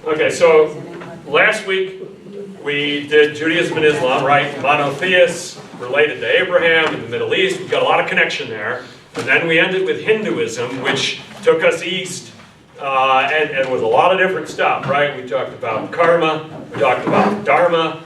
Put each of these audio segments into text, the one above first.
Okay, so last week we did Judaism and Islam, right? Monotheists related to Abraham in the Middle East. We've got a lot of connection there. And then we ended with Hinduism, which took us east and with a lot of different stuff, right? We talked about karma, we talked about dharma,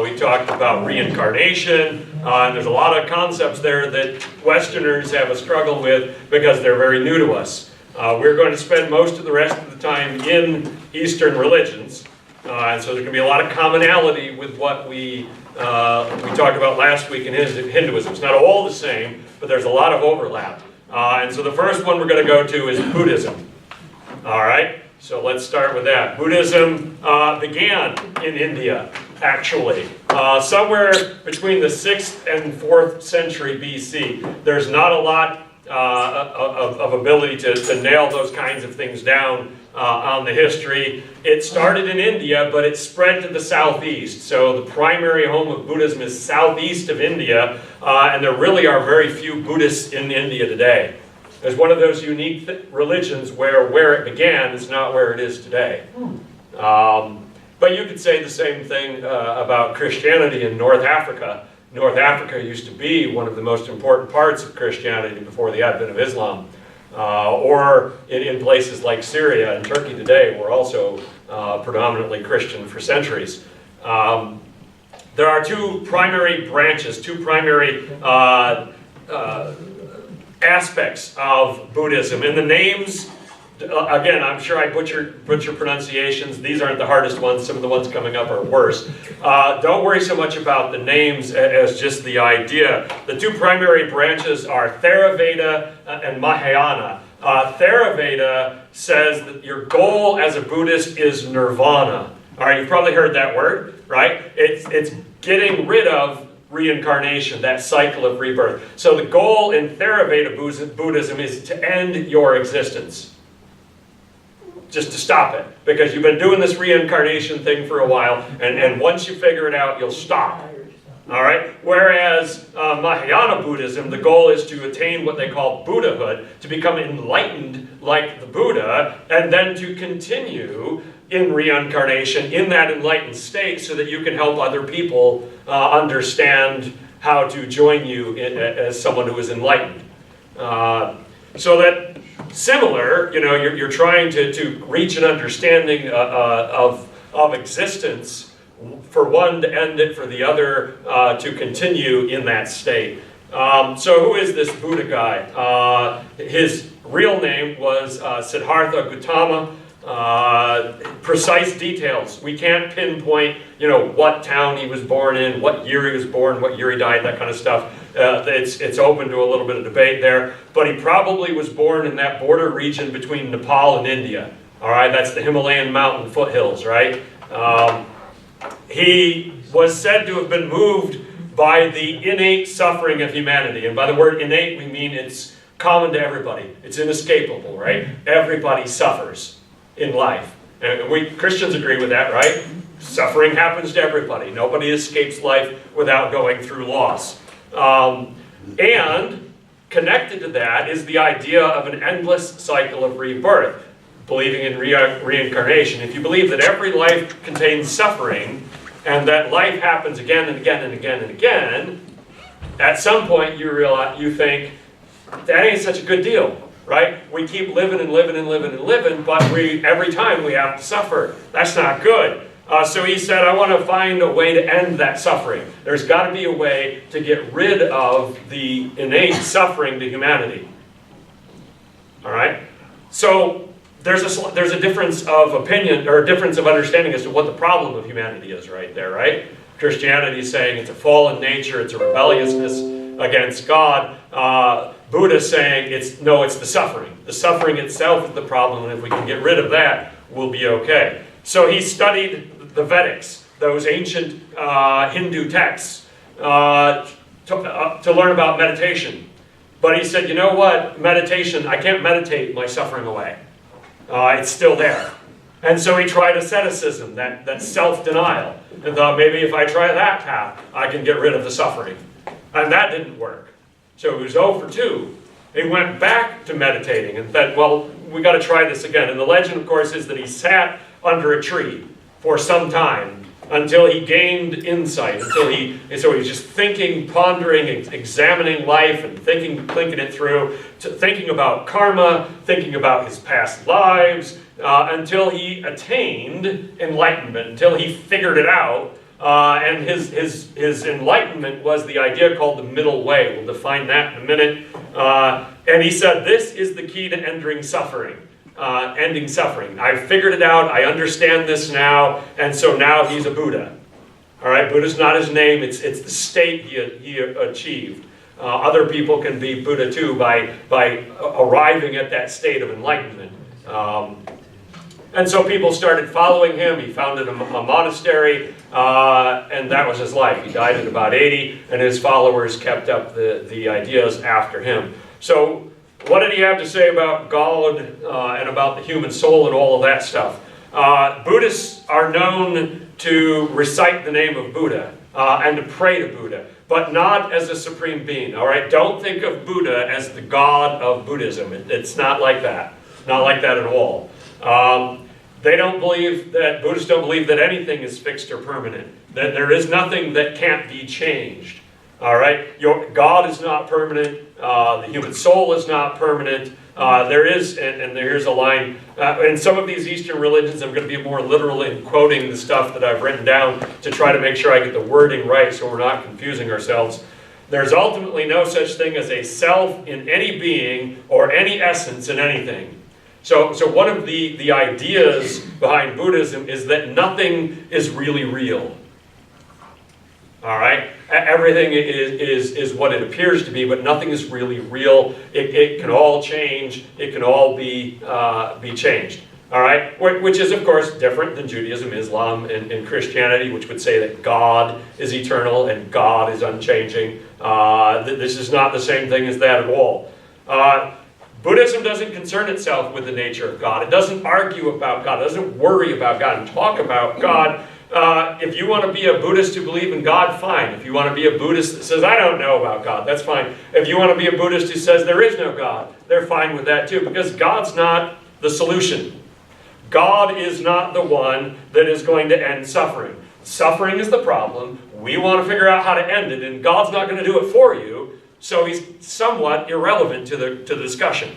we talked about reincarnation, and there's a lot of concepts there that Westerners have a struggle with because they're very new to us. We're going to spend most of the rest of the time in Eastern religions, and so there can be a lot of commonality with what we talked about last week in Hinduism. It's not all the same, but there's a lot of overlap. And so the first one we're going to go to is Buddhism. All right, so let's start with that. Buddhism began in India, actually, somewhere between the 6th and 4th century BC. There's not a lot of ability to nail those kinds of things down on the history. It started in India, but it spread to the southeast. So the primary home of Buddhism is southeast of India, and there really are very few Buddhists in India today. It's one of those unique religions where it began is not where it is today. But you could say the same thing about Christianity in North Africa. North Africa used to be one of the most important parts of Christianity before the advent of Islam. Or in places like Syria and Turkey today, we're also predominantly Christian for centuries. There are two primary branches, two primary aspects of Buddhism. And the names, again, I'm sure I butcher pronunciations. These aren't the hardest ones. Some of the ones coming up are worse. Don't worry so much about the names as just the idea. The two primary branches are Theravada and Mahayana. Theravada says that your goal as a Buddhist is nirvana. All right, you've probably heard that word, right? It's getting rid of reincarnation, that cycle of rebirth. So the goal in Theravada Buddhism is to end your existence. Just to stop it. Because you've been doing this reincarnation thing for a while, and once you figure it out, you'll stop. All right? Whereas Mahayana Buddhism, the goal is to attain what they call Buddhahood, to become enlightened like the Buddha, and then to continue in reincarnation in that enlightened state so that you can help other people understand how to join you as someone who is enlightened. So that similar, you're trying to reach an understanding of existence, for one to end it, for the other to continue in that state. So who is this Buddha guy? His real name was Siddhartha Gautama. Precise details. We can't pinpoint, what town he was born in, what year he was born, what year he died, that kind of stuff. It's open to a little bit of debate there. But he probably was born in that border region between Nepal and India. All right, that's the Himalayan mountain foothills, right? He was said to have been moved by the innate suffering of humanity. And by the word innate, we mean it's common to everybody. It's inescapable, right? Everybody suffers in life. And we Christians agree with that, right? Suffering happens to everybody. Nobody escapes life without going through loss. And connected to that is the idea of an endless cycle of rebirth, believing in reincarnation. If you believe that every life contains suffering, and that life happens again and again and again and again, at some point you think, that ain't such a good deal. Right? We keep living and living and living and living, but every time we have to suffer. That's not good. So he said, I want to find a way to end that suffering. There's got to be a way to get rid of the innate suffering to humanity. All right? So there's a difference of opinion, or a difference of understanding as to what the problem of humanity is right there, right? Christianity is saying it's a fallen nature, it's a rebelliousness against God. Buddha saying it's the suffering. The suffering itself is the problem, and if we can get rid of that, we'll be okay. So he studied the Vedics, those ancient Hindu texts, to learn about meditation. But he said, you know what? Meditation, I can't meditate my suffering away. It's still there. And so he tried asceticism, that self-denial, and thought maybe if I try that path, I can get rid of the suffering. And that didn't work. So he was 0 for 2. He went back to meditating and said, well, we got to try this again. And the legend, of course, is that he sat under a tree for some time until he gained insight, so he was just thinking, pondering, examining life and thinking it through, thinking about karma, thinking about his past lives, until he attained enlightenment, until he figured it out. And his enlightenment was the idea called the middle way. We'll define that in a minute. And he said, this is the key to ending suffering. I figured it out. I understand this now. And so now he's a Buddha. All right, Buddha's not his name. It's the state he achieved. Other people can be Buddha too by arriving at that state of enlightenment. And so people started following him. He founded a monastery, and that was his life. He died at about 80, and his followers kept up the ideas after him. So what did he have to say about God and about the human soul and all of that stuff? Buddhists are known to recite the name of Buddha and to pray to Buddha, but not as a supreme being. All right, don't think of Buddha as the God of Buddhism. It's not like that. Not like that at all. Buddhists don't believe that anything is fixed or permanent. That there is nothing that can't be changed. All right, God is not permanent. The human soul is not permanent. Here's a line. In some of these Eastern religions, I'm going to be more literal in quoting the stuff that I've written down to try to make sure I get the wording right so we're not confusing ourselves. There's ultimately no such thing as a self in any being or any essence in anything. So one of the ideas behind Buddhism is that nothing is really real. All right? Everything is what it appears to be, but nothing is really real. It can all change. It can all be changed. All right? Which is, of course, different than Judaism, Islam, and Christianity, which would say that God is eternal and God is unchanging. This is not the same thing as that at all. Buddhism doesn't concern itself with the nature of God. It doesn't argue about God. It doesn't worry about God and talk about God. If you want to be a Buddhist who believe in God, fine. If you want to be a Buddhist that says, I don't know about God, that's fine. If you want to be a Buddhist who says there is no God, they're fine with that too, because God's not the solution. God is not the one that is going to end suffering. Suffering is the problem. We want to figure out how to end it, and God's not going to do it for you. So he's somewhat irrelevant to the discussion.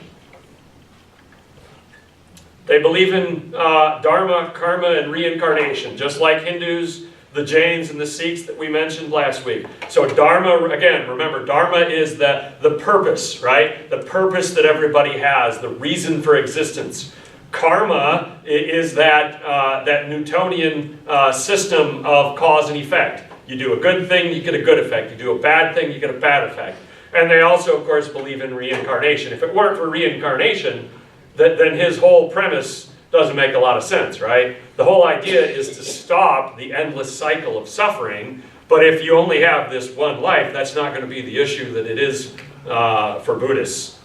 They believe in dharma, karma, and reincarnation, just like Hindus, the Jains, and the Sikhs that we mentioned last week. So dharma, again, remember, dharma is the purpose, right? The purpose that everybody has, the reason for existence. Karma is that Newtonian system of cause and effect. You do a good thing, you get a good effect. You do a bad thing, you get a bad effect. And they also, of course, believe in reincarnation. If it weren't for reincarnation, then his whole premise doesn't make a lot of sense, right? The whole idea is to stop the endless cycle of suffering, but if you only have this one life, that's not going to be the issue that it is for Buddhists.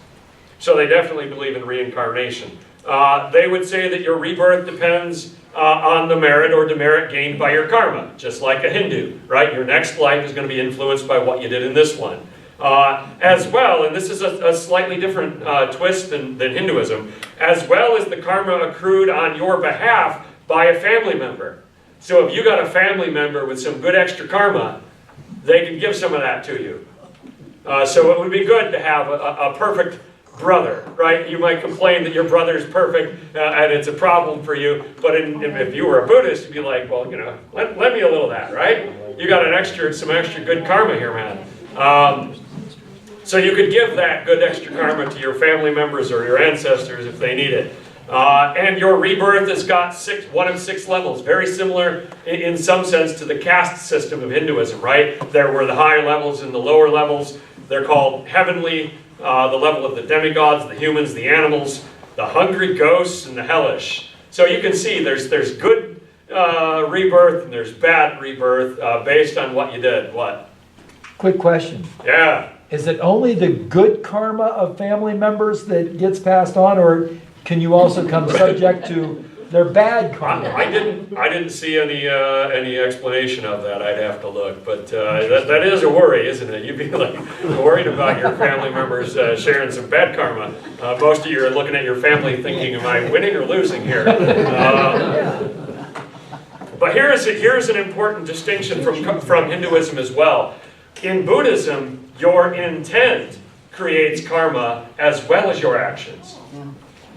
So they definitely believe in reincarnation. They would say that your rebirth depends on the merit or demerit gained by your karma, just like a Hindu, right? Your next life is going to be influenced by what you did in this one. As well, and this is a slightly different twist than Hinduism, as well as the karma accrued on your behalf by a family member. So if you got a family member with some good extra karma, they can give some of that to you. So it would be good to have a perfect brother, right? You might complain that your brother's perfect and it's a problem for you, but if you were a Buddhist, you'd be like, well, let me a little of that, right? You got some extra good karma here, man. So you could give that good extra karma to your family members or your ancestors if they need it. And your rebirth has got one of 6 levels, very similar in some sense to the caste system of Hinduism, right? There were the higher levels and the lower levels. They're called heavenly, the level of the demigods, the humans, the animals, the hungry ghosts, and the hellish. So you can see there's good rebirth and there's bad rebirth based on what you did. What? Quick question. Yeah. Is it only the good karma of family members that gets passed on, or can you also come subject to They're bad karma. I didn't see any explanation of that. I'd have to look, but that is a worry, isn't it? You'd be like worried about your family members sharing some bad karma. Most of you are looking at your family thinking, "Am I winning or losing here?" But here's an important distinction from Hinduism as well. In Buddhism, your intent creates karma as well as your actions.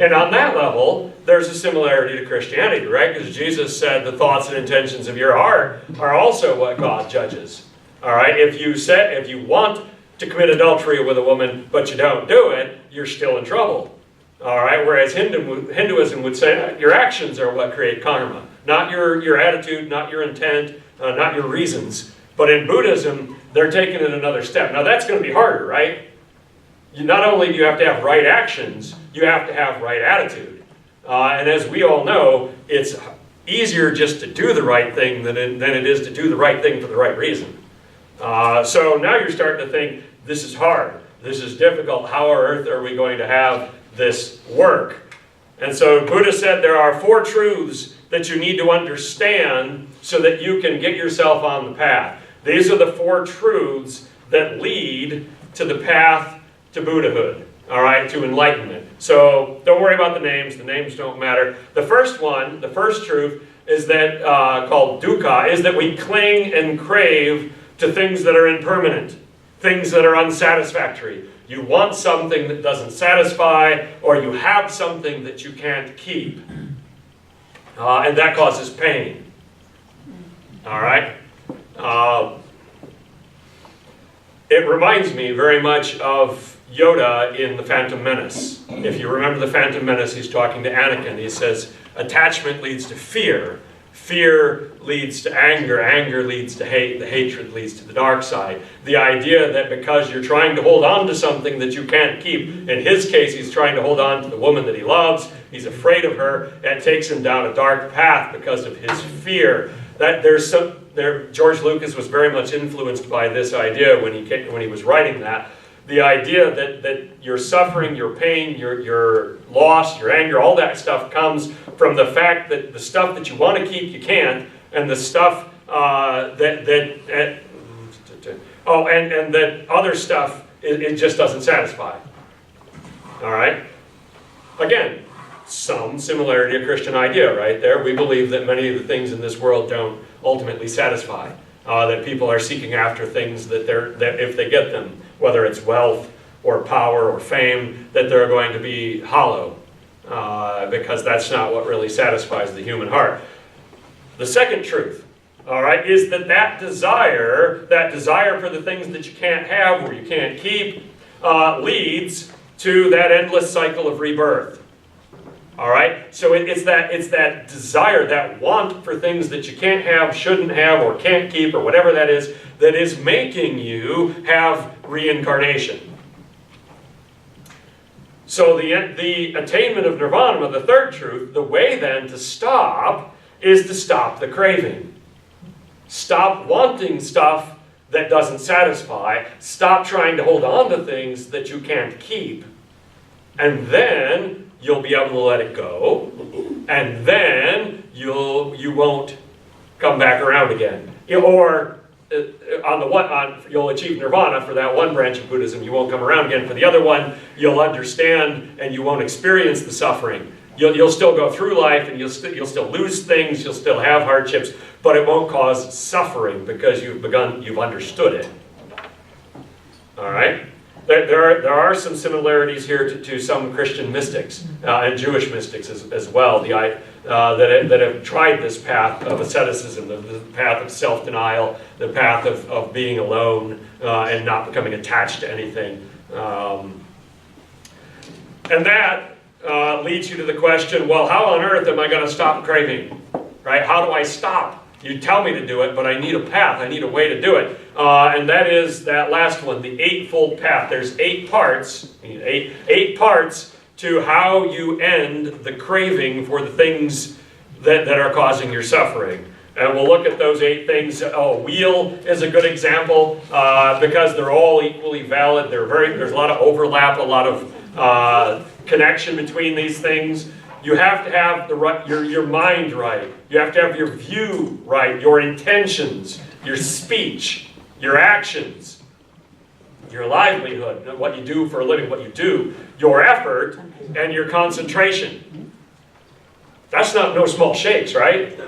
And on that level, there's a similarity to Christianity, right? Because Jesus said the thoughts and intentions of your heart are also what God judges. All right? If you want to commit adultery with a woman, but you don't do it, you're still in trouble. All right? Whereas Hinduism would say your actions are what create karma. Not your attitude, not your intent, not your reasons. But in Buddhism, they're taking it another step. Now that's going to be harder, right? Not only do you have to have right actions, you have to have right attitude. And as we all know, it's easier just to do the right thing than it is to do the right thing for the right reason. So now you're starting to think, this is hard, this is difficult, how on earth are we going to have this work? And so Buddha said there are 4 truths that you need to understand so that you can get yourself on the path. These are the 4 truths that lead to the path to Buddhahood, all right, to enlightenment. So don't worry about the names don't matter. The first one, the first truth, is that, called dukkha, is that we cling and crave to things that are impermanent, things that are unsatisfactory. You want something that doesn't satisfy, or you have something that you can't keep. And that causes pain. All right? It reminds me very much of Yoda in The Phantom Menace. If you remember The Phantom Menace, he's talking to Anakin. He says, attachment leads to fear. Fear leads to anger. Anger leads to hate. The hatred leads to the dark side. The idea that because you're trying to hold on to something that you can't keep, in his case, he's trying to hold on to the woman that he loves. He's afraid of her. It takes him down a dark path because of his fear. George Lucas was very much influenced by this idea when he was writing that. The idea that your suffering, your pain, your loss, your anger, all that stuff comes from the fact that the stuff that you want to keep, you can't, and the stuff and that other stuff, it just doesn't satisfy. All right? Again, some similarity to Christian idea right there. We believe that many of the things in this world don't ultimately satisfy. That people are seeking after things that if they get them, whether it's wealth or power or fame, that they're going to be hollow, because that's not what really satisfies the human heart. The second truth, all right, is that desire for the things that you can't have or you can't keep, leads to that endless cycle of rebirth. All right, so it's that desire, that want for things that you can't have, shouldn't have, or can't keep, or whatever that is making you have reincarnation. So the attainment of nirvana, the third truth, the way then to stop is to stop the craving. Stop wanting stuff that doesn't satisfy. Stop trying to hold on to things that you can't keep. And then you'll be able to let it go, and then you won't come back around again. Or you'll achieve nirvana for that one branch of Buddhism. You won't come around again. For the other one, you'll understand and you won't experience the suffering. You'll still go through life and you'll still lose things. You'll still have hardships, but it won't cause suffering because you've understood it. All right. There are some similarities here to some Christian mystics and Jewish mystics as well, that have tried this path of asceticism, the path of self-denial, the path of being alone and not becoming attached to anything. And that leads you to the question, well, how on earth am I going to stop craving? Right? How do I stop? You tell me to do it, but I need a path. I need a way to do it. And that is that last one, the eightfold path. There's 8 parts, eight parts to how you end the craving for the things that are causing your suffering. And we'll look at those 8 things. Wheel is a good example because they're all equally valid. There's a lot of overlap, a lot of connection between these things. You have to have your mind right. You have to have your view right, your intentions, your speech, your actions, your livelihood, what you do for a living, what you do, your effort, and your concentration. That's not no small shakes, right?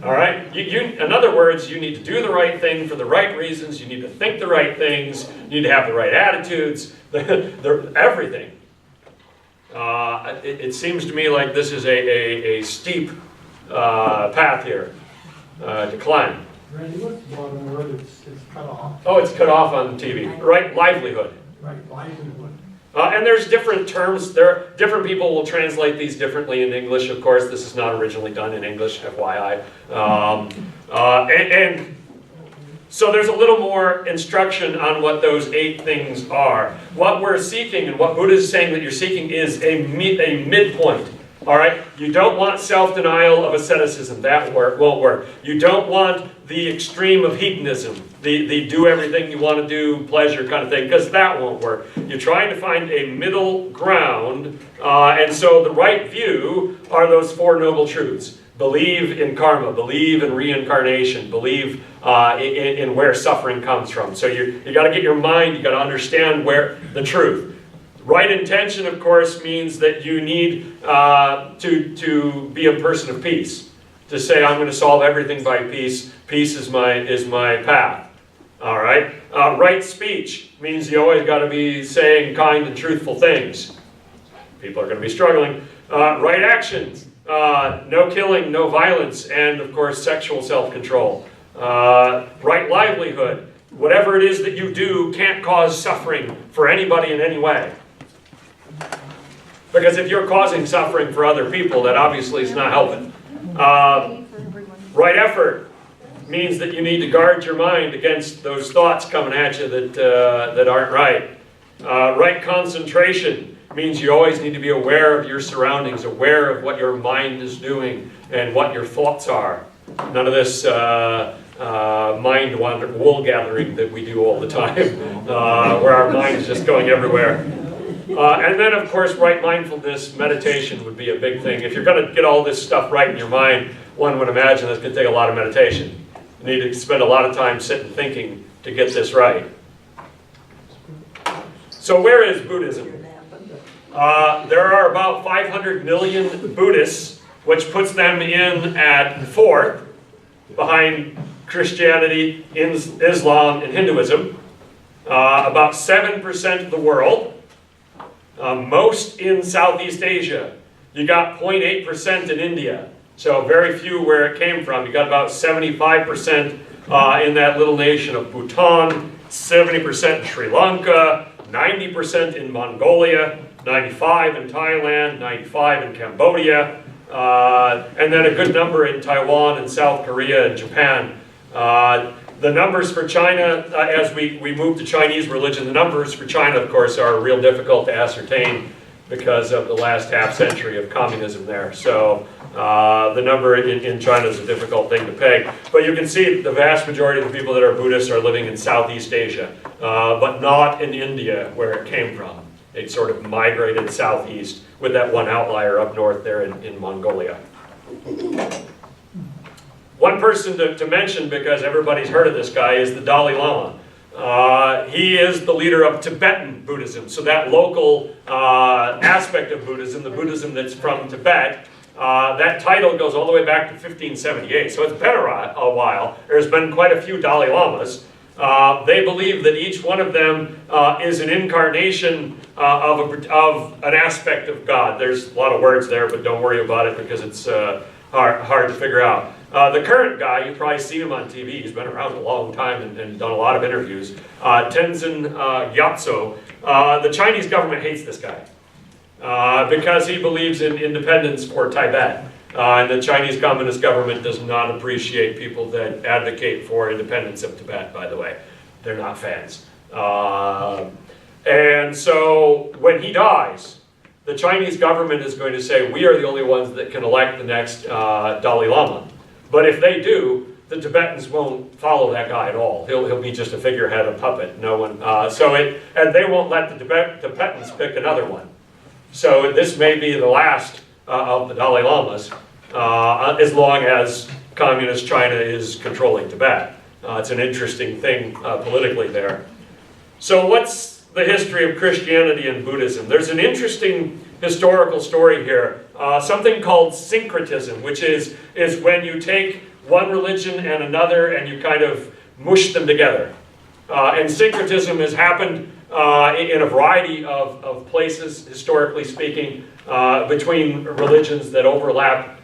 All right? In other words, you need to do the right thing for the right reasons. You need to think the right things. You need to have the right attitudes. Everything. It seems to me like this is a steep path here to climb. Randy, what's the bottom word? It's cut off. Oh, it's cut off on TV. Right, livelihood. Right, livelihood. And there's different terms. Different people will translate these differently in English. Of course, this is not originally done in English, FYI. And so there's a little more instruction on what those 8 things are. What we're seeking, and what Buddha is saying that you're seeking, is a midpoint. All right? You don't want self-denial of asceticism. That won't work. You don't want the extreme of hedonism, the do everything you want to do, pleasure kind of thing, because that won't work. You're trying to find a middle ground, and so the right view are those 4 noble truths. Believe in karma, believe in reincarnation, believe in where suffering comes from. So you got to get your mind, you got to understand where the truth. Right intention, of course, means that you need to be a person of peace. To say, I'm going to solve everything by peace. Peace is my path. All right? Right speech means you always got to be saying kind and truthful things. People are going to be struggling. Right actions. No killing, no violence, and, of course, sexual self-control. Right livelihood. Whatever it is that you do can't cause suffering for anybody in any way. Because if you're causing suffering for other people, that obviously is not helping. Right effort means that you need to guard your mind against those thoughts coming at you that aren't right. Right concentration means you always need to be aware of your surroundings, aware of what your mind is doing and what your thoughts are. None of this mind wool gathering that we do all the time, where our mind is just going everywhere. And then, of course, right mindfulness, meditation would be a big thing. If you're going to get all this stuff right in your mind, one would imagine that's going to take a lot of meditation. You need to spend a lot of time sitting thinking to get this right. So where is Buddhism? There are about 500 million Buddhists, which puts them in at 4th, behind Christianity, Islam, and Hinduism. About 7% of the world. Most in Southeast Asia. You got 0.8% in India. So very few where it came from. You got about 75% in that little nation of Bhutan, 70% in Sri Lanka, 90% in Mongolia, 95% in Thailand, 95% in Cambodia, and then a good number in Taiwan and South Korea and Japan. The numbers for China, as we move to Chinese religion, the numbers for China, of course, are real difficult to ascertain because of the last half century of communism there. So the number in China is a difficult thing to peg. But you can see the vast majority of the people that are Buddhists are living in Southeast Asia, but not in India, where it came from. It sort of migrated southeast with that one outlier up north there in Mongolia. One person to mention, because everybody's heard of this guy, is the Dalai Lama. He is the leader of Tibetan Buddhism. So that local aspect of Buddhism, the Buddhism that's from Tibet, that title goes all the way back to 1578. So it's been a while. There's been quite a few Dalai Lamas. They believe that each one of them is an incarnation of an aspect of God. There's a lot of words there, but don't worry about it because it's hard to figure out. The current guy, you've probably seen him on TV, he's been around a long time and done a lot of interviews, Tenzin Gyatso. The Chinese government hates this guy because he believes in independence for Tibet. And the Chinese Communist government does not appreciate people that advocate for independence of Tibet, by the way. They're not fans. And so when he dies, the Chinese government is going to say, we are the only ones that can elect the next Dalai Lama. But if they do, the Tibetans won't follow that guy at all. He'll be just a figurehead, a puppet. No one. And they won't let the Tibetans pick another one. So this may be the last of the Dalai Lamas, as long as communist China is controlling Tibet. It's an interesting thing politically there. So what's the history of Christianity and Buddhism? There's an interesting historical story here, something called syncretism, which is when you take one religion and another and you kind of mush them together. And syncretism has happened in a variety of places, historically speaking, between religions that overlap.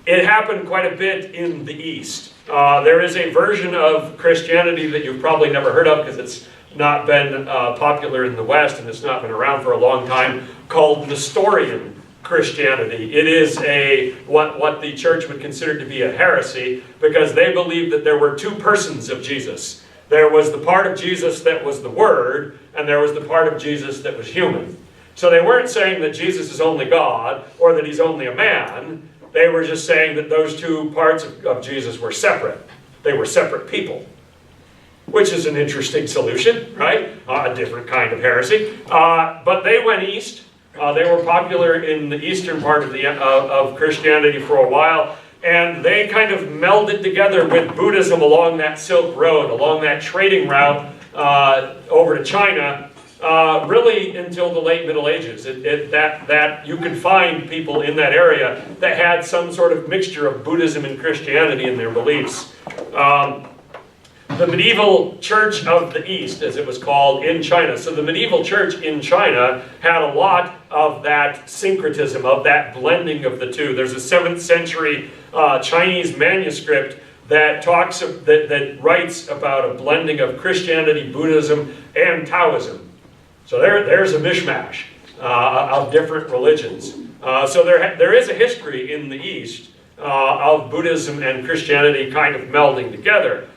It happened quite a bit in the East. There is a version of Christianity that you've probably never heard of because it's not been popular in the West and it's not been around for a long time, called Nestorian Christianity. It is what the church would consider to be a heresy because they believed that there were two persons of Jesus. There was the part of Jesus that was the Word, and there was the part of Jesus that was human. So they weren't saying that Jesus is only God or that he's only a man. They were just saying that those two parts of Jesus were separate. They were separate people, which is an interesting solution, right? A different kind of heresy. But they went east. They were popular in the eastern part of Christianity for a while, and they kind of melded together with Buddhism along that Silk Road, along that trading route over to China, really until the late Middle Ages. That you could find people in that area that had some sort of mixture of Buddhism and Christianity in their beliefs. The medieval Church of the East, as it was called, in China. So the medieval church in China had a lot of that syncretism, of that blending of the two. There's a 7th century Chinese manuscript that that writes about a blending of Christianity, Buddhism, and Taoism. So there's a mishmash of different religions. So there is a history in the East of Buddhism and Christianity kind of melding together.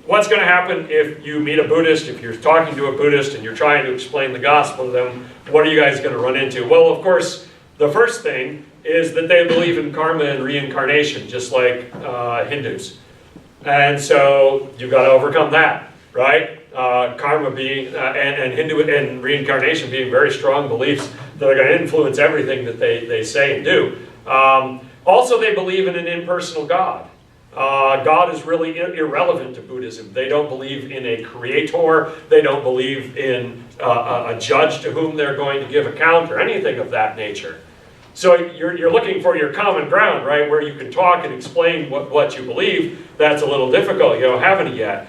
What's going to happen if you meet a Buddhist, if you're talking to a Buddhist and you're trying to explain the gospel to them? What are you guys going to run into? Well, of course, the first thing is that they believe in karma and reincarnation, just like Hindus. And so you've got to overcome that, right? Karma being, and reincarnation being very strong beliefs that are going to influence everything that they say and do. Also, they believe in an impersonal God. God is really irrelevant to Buddhism. They don't believe in a creator. They don't believe in a judge to whom they're going to give account or anything of that nature. So you're looking for your common ground, right, where you can talk and explain what you believe. That's a little difficult. You don't have any yet.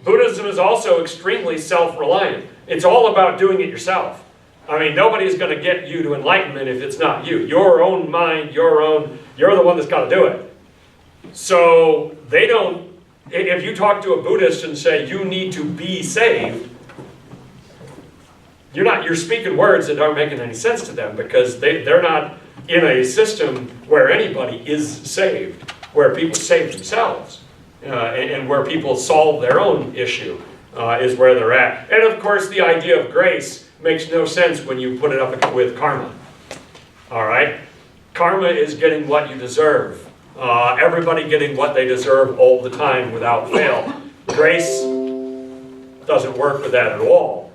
Buddhism is also extremely self-reliant. It's all about doing it yourself. I mean, nobody's going to get you to enlightenment if it's not you. Your own mind, you're the one that's got to do it. So they don't, if you talk to a Buddhist and say you need to be saved, you're speaking words that aren't making any sense to them because they're not in a system where anybody is saved, where people save themselves, and where people solve their own issue is where they're at. And of course the idea of grace makes no sense when you put it up with karma. All right? Karma is getting what you deserve. Everybody getting what they deserve all the time without fail. Grace doesn't work with that at all.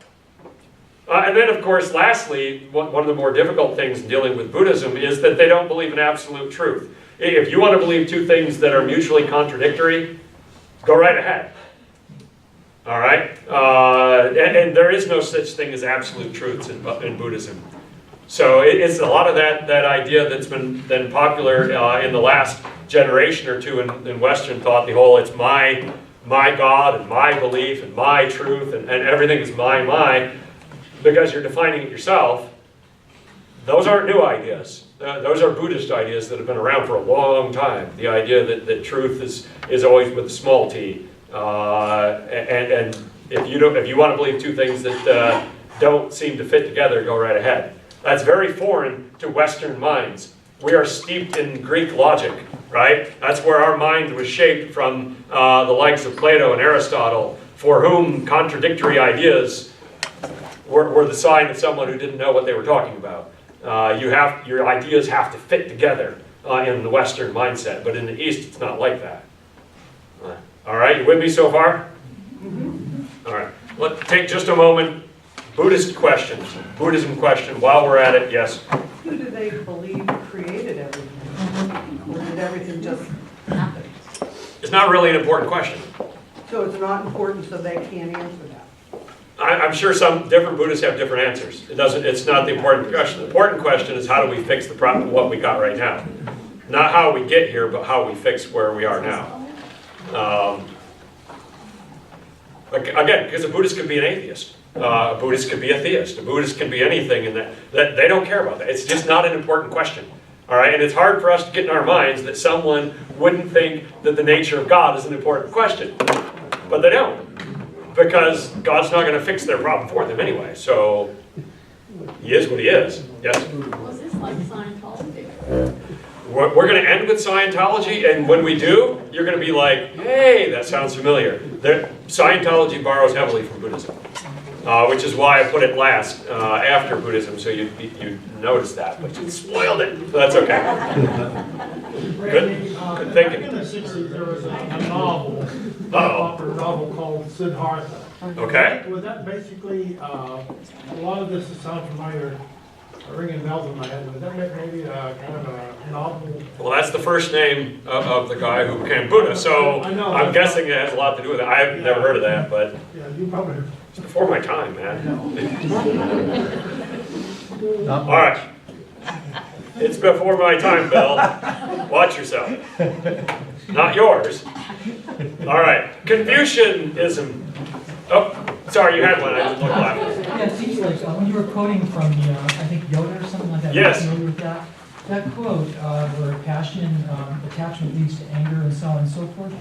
And then, of course, lastly, one of the more difficult things in dealing with Buddhism is that they don't believe in absolute truth. If you want to believe two things that are mutually contradictory, go right ahead. All right? And there is no such thing as absolute truths in Buddhism. So it's a lot of that idea that's been popular in the last generation or two in Western thought, the whole it's my God and my belief and my truth and everything is my, because you're defining it yourself. Those aren't new ideas. Those are Buddhist ideas that have been around for a long time. The idea that truth is always with a small t. And if you want to believe two things that don't seem to fit together, go right ahead. That's very foreign to Western minds. We are steeped in Greek logic, right? That's where our mind was shaped from the likes of Plato and Aristotle, for whom contradictory ideas were the sign of someone who didn't know what they were talking about. Your ideas have to fit together in the Western mindset, but in the East it's not like that. All right, you with me so far? All right, let's take just a moment, Buddhist questions, Buddhism question, while we're at it, yes. Who do they believe created everything? Or did everything just happen? It's not really an important question. So it's not important, so they can't answer that. I'm sure some different Buddhists have different answers. It's not the important question. The important question is how do we fix the problem, what we got right now? Not how we get here, but how we fix where we are now. Again, because a Buddhist could be an atheist. A Buddhist could be a theist. A Buddhist can be anything, and that they don't care about that. It's just not an important question. All right, and it's hard for us to get in our minds that someone wouldn't think that the nature of God is an important question, but they don't, because God's not going to fix their problem for them anyway. So He is what He is. Yes. Was this like Scientology? We're going to end with Scientology, and when we do, you're going to be like, hey, that sounds familiar. Scientology borrows heavily from Buddhism, which is why I put it last, after Buddhism, so you noticed that, but you spoiled it. So that's okay. Randy, Good thinking. Back in the 60s, there was a novel, a Uh-oh. popular novel called Siddhartha. Okay. Was that basically, a lot of this is sound familiar, ringing bells in my head, was that maybe kind of a novel? Well, that's the first name of the guy who became Buddha, so I know. I'm guessing it has a lot to do with it. I've never heard of that, but Yeah, you probably. it's before my time, man. Not All right. It's before my time, Bill. Watch yourself. Not yours. All right. Confucianism. Oh, sorry, you had one. I didn't look left. Yeah, it seems like when you were quoting from the, I think Yoda or something like that. Yes. Are you familiar with that? That quote, where passion, attachment leads to anger and so on and so forth,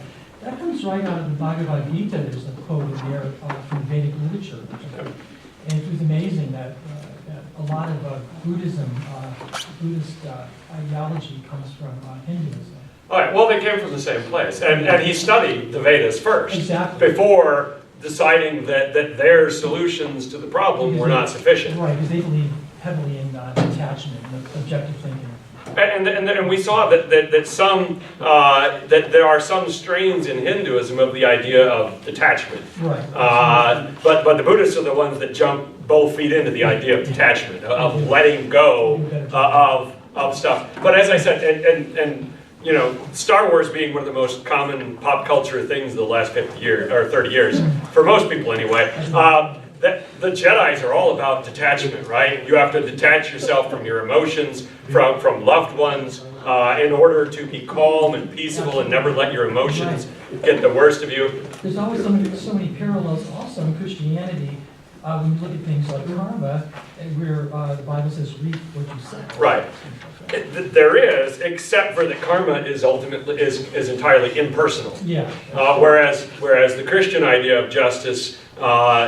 that comes right out of the Bhagavad Gita. There's a quote in there from Vedic literature. And it was amazing that a lot of Buddhism, Buddhist ideology comes from Hinduism. All right. Well, they came from the same place. And he studied the Vedas first. Exactly. Before deciding that their solutions to the problem were not sufficient. Right, because they believe heavily in detachment and objective thinking. And we saw that some that there are some strains in Hinduism of the idea of detachment. Right. But the Buddhists are the ones that jump both feet into the idea of detachment, of letting go of stuff. But as I said, and you know, Star Wars being one of the most common pop culture things of the last 50 years or 30 years, for most people anyway. That the Jedis are all about detachment, right? You have to detach yourself from your emotions, from loved ones, in order to be calm and peaceful and never let your emotions get the worst of you. There's always so many parallels also in Christianity when you look at things like karma, where the Bible says reap what you sow. Right. There is, except for that karma is ultimately is entirely impersonal. Yeah. Whereas the Christian idea of justice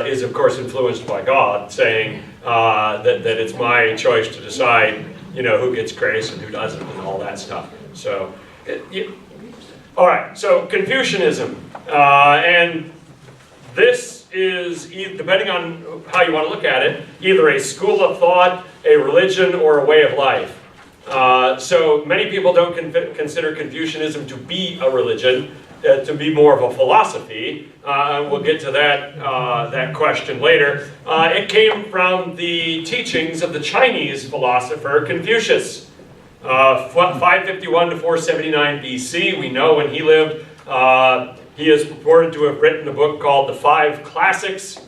is of course influenced by God, saying that it's my choice to decide, you know, who gets grace and who doesn't, and all that stuff. So, all right. So Confucianism, and this is, depending on how you want to look at it, either a school of thought, a religion, or a way of life. So many people don't consider Confucianism to be a religion, to be more of a philosophy. We'll get to that question later. It came from the teachings of the Chinese philosopher Confucius. 551 to 479 BC, we know when he lived. He is purported to have written a book called The Five Classics,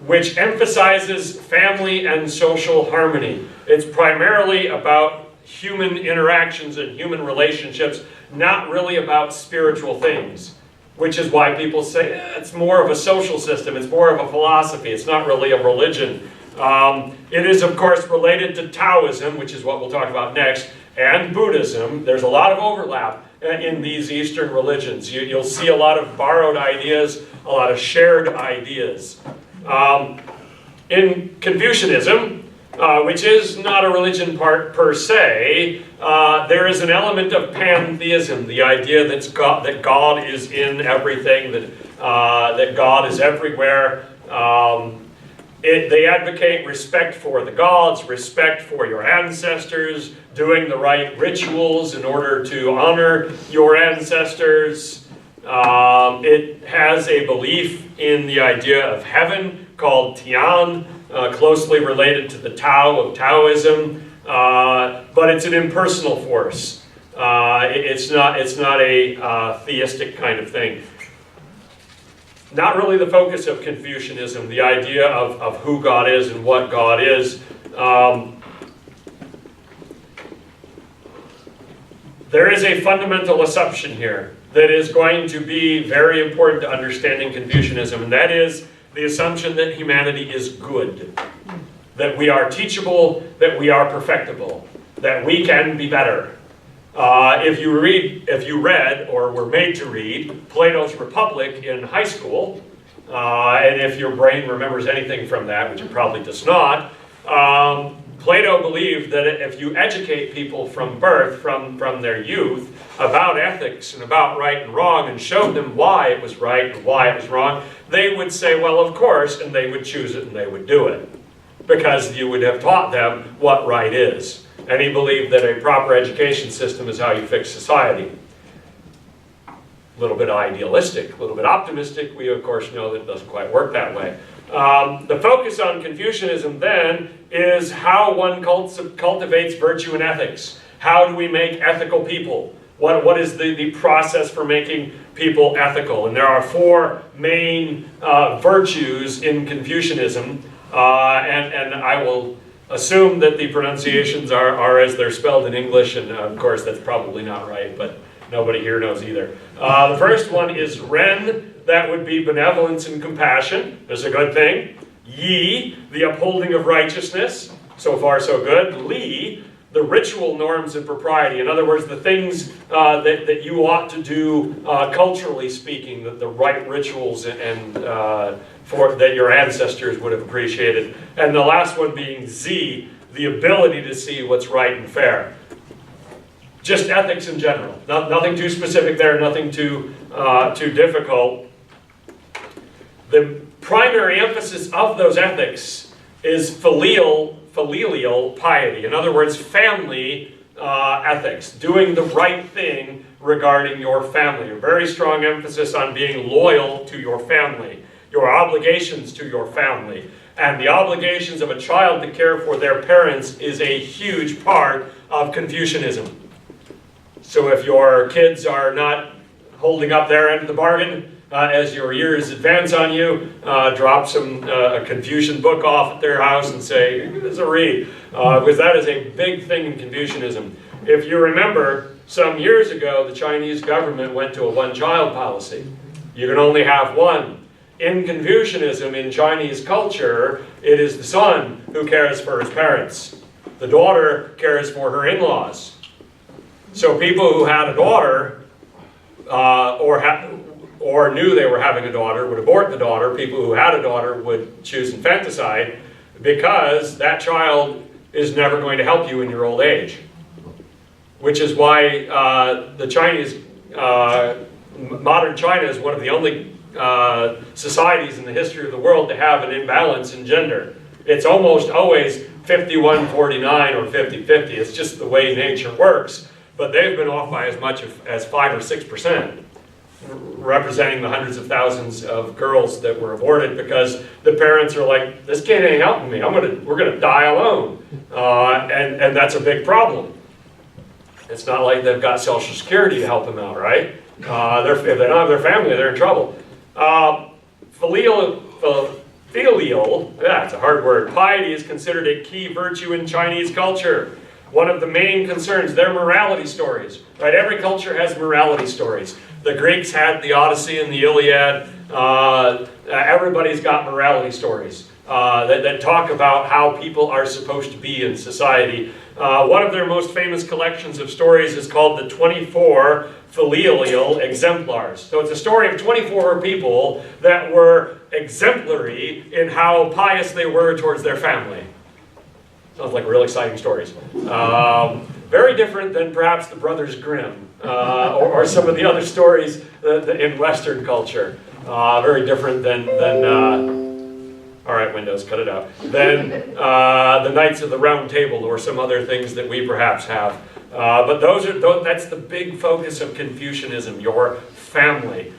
which emphasizes family and social harmony. It's primarily about human interactions and human relationships, not really about spiritual things, which is why people say it's more of a social system, it's more of a philosophy, it's not really a religion. It is, of course, related to Taoism, which is what we'll talk about next, and Buddhism. There's a lot of overlap in these Eastern religions. You'll see a lot of borrowed ideas, a lot of shared ideas. In Confucianism, which is not a religion per se, there is an element of pantheism, the idea that God is in everything, that God is everywhere. They advocate respect for the gods, respect for your ancestors, doing the right rituals in order to honor your ancestors. It has a belief in the idea of heaven, called Tian, closely related to the Tao of Taoism, but it's an impersonal force. It's not a theistic kind of thing. Not really the focus of Confucianism, the idea of who God is and what God is. There is a fundamental assumption here that is going to be very important to understanding Confucianism, and that is the assumption that humanity is good, that we are teachable, that we are perfectible, that we can be better. If you read, or were made to read, Plato's Republic in high school, and if your brain remembers anything from that, which it probably does not, Plato believed that if you educate people from birth, from their youth, about ethics and about right and wrong, and showed them why it was right and why it was wrong, they would say, well, of course, and they would choose it and they would do it, because you would have taught them what right is. And he believed that a proper education system is how you fix society. A little bit idealistic, a little bit optimistic. We, of course, know that it doesn't quite work that way. The focus on Confucianism then is how one cultivates virtue and ethics. How do we make ethical people? What is the process for making people ethical? And there are four main virtues in Confucianism, and I will assume that the pronunciations are as they're spelled in English, and of course that's probably not right, but nobody here knows either. The first one is Ren, that would be benevolence and compassion. That's a good thing. Yi, the upholding of righteousness. So far so good. Li, the ritual norms of propriety. In other words, the things that you ought to do culturally speaking, the right rituals and that your ancestors would have appreciated. And the last one being Z, the ability to see what's right and fair. Just ethics in general. Nothing too specific there, nothing too difficult. The primary emphasis of those ethics is filial piety. In other words, family ethics, doing the right thing regarding your family. A very strong emphasis on being loyal to your family, your obligations to your family. And the obligations of a child to care for their parents is a huge part of Confucianism. So if your kids are not holding up their end of the bargain, as your years advance on you, drop a Confucian book off at their house and say, give this a read, because that is a big thing in Confucianism. If you remember, some years ago, the Chinese government went to a one-child policy. You can only have one. In Confucianism, in Chinese culture, it is the son who cares for his parents. The daughter cares for her in-laws. So people who had a daughter, or knew they were having a daughter, would abort the daughter. People who had a daughter would choose infanticide, because that child is never going to help you in your old age. Which is why the Chinese, modern China is one of the only societies in the history of the world to have an imbalance in gender. It's almost always 51-49 or 50-50. It's just the way nature works. But they've been off by as much as 5 or 6%, representing the hundreds of thousands of girls that were aborted because the parents are like, this kid ain't helping me. We're gonna die alone, and that's a big problem. It's not like they've got Social Security to help them out, right? If they don't have their family, they're in trouble. Filial, that's a hard word. Piety is considered a key virtue in Chinese culture. One of the main concerns, their morality stories, right? Every culture has morality stories. The Greeks had the Odyssey and the Iliad. Everybody's got morality stories that talk about how people are supposed to be in society. One of their most famous collections of stories is called the 24 Filial Exemplars. So it's a story of 24 people that were exemplary in how pious they were towards their family. Sounds like real exciting stories. Very different than perhaps the Brothers Grimm or some of the other stories in Western culture. Very different than all right, Windows, cut it out. Than the Knights of the Round Table or some other things that we perhaps have. But that's the big focus of Confucianism, your family.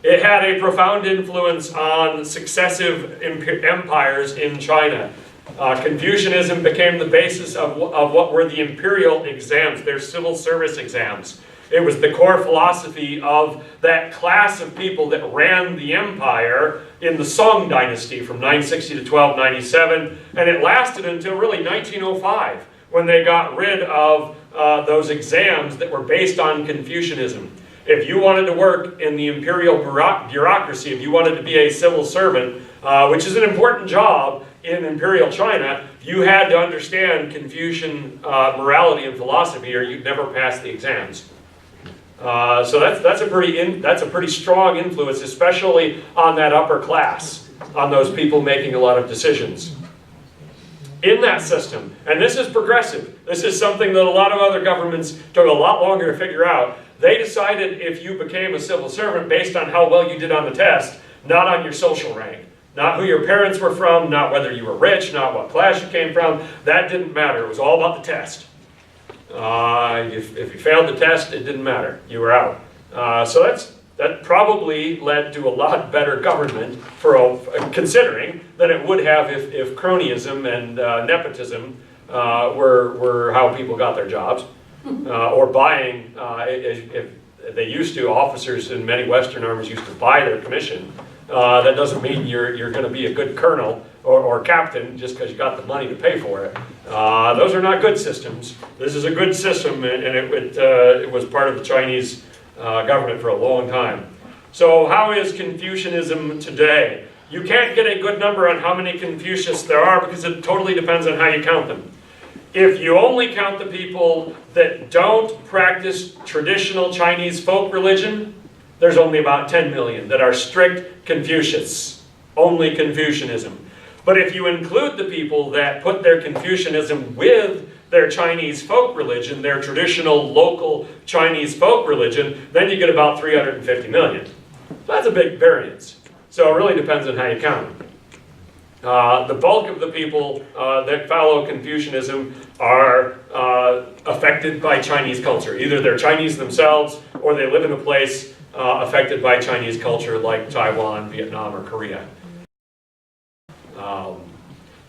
It had a profound influence on successive empires in China. Confucianism became the basis of what were the imperial exams, their civil service exams. It was the core philosophy of that class of people that ran the empire in the Song dynasty from 960 to 1297, and it lasted until really 1905, when they got rid of those exams that were based on Confucianism. If you wanted to work in the imperial bureaucracy, if you wanted to be a civil servant, which is an important job in imperial China, you had to understand Confucian morality and philosophy, or you'd never pass the exams. So that's a pretty strong influence, especially on that upper class, on those people making a lot of decisions. In that system, and this is progressive, this is something that a lot of other governments took a lot longer to figure out. They decided if you became a civil servant based on how well you did on the test, not on your social rank, not who your parents were from, not whether you were rich, not what class you came from. That didn't matter. It was all about the test. If you failed the test, it didn't matter. You were out. So that probably led to a lot better government, considering, than it would have if cronyism and nepotism were how people got their jobs, or buying. If they used to, officers in many Western armies used to buy their commission. That doesn't mean you're going to be a good colonel or captain just because you got the money to pay for it. Those are not good systems. This is a good system, and it was part of the Chinese government for a long time. So how is Confucianism today? You can't get a good number on how many Confucius there are because it totally depends on how you count them. If you only count the people that don't practice traditional Chinese folk religion, there's only about 10 million that are strict Confucius, only Confucianism. But if you include the people that put their Confucianism with their Chinese folk religion, their traditional local Chinese folk religion, then you get about 350 million. So that's a big variance. So it really depends on how you count them. The bulk of the people that follow Confucianism are affected by Chinese culture. Either they're Chinese themselves or they live in a place affected by Chinese culture like Taiwan, Vietnam, or Korea.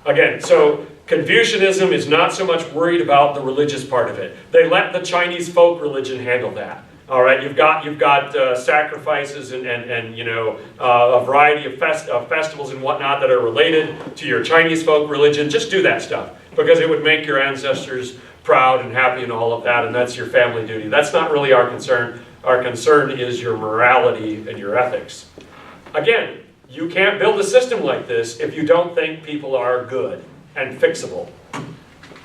Again, so Confucianism is not so much worried about the religious part of it. They let the Chinese folk religion handle that. All right, you've got sacrifices and you know a variety of festivals and whatnot that are related to your Chinese folk religion. Just do that stuff because it would make your ancestors proud and happy and all of that, and that's your family duty. That's not really our concern. Our concern is your morality and your ethics. Again, you can't build a system like this if you don't think people are good and fixable,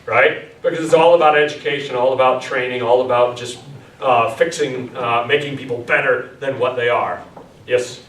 right? Because it's all about education, all about training, all about just fixing, making people better than what they are. Yes?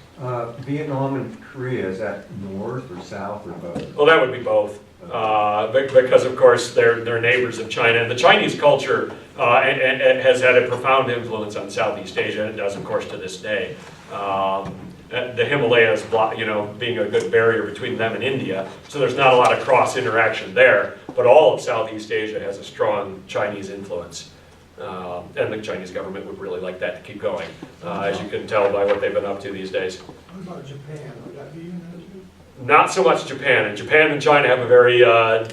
Vietnam and Korea, is that north or south or both? Well, that would be both. Because, of course, they're neighbors of China. And the Chinese culture has had a profound influence on Southeast Asia, and it does, of course, to this day. The Himalayas, you know, being a good barrier between them and India, so there's not a lot of cross-interaction there. But all of Southeast Asia has a strong Chinese influence. And the Chinese government would really like that to keep going, as you can tell by what they've been up to these days. What about Japan? Would that be in there too? Not so much Japan. And Japan and China have a very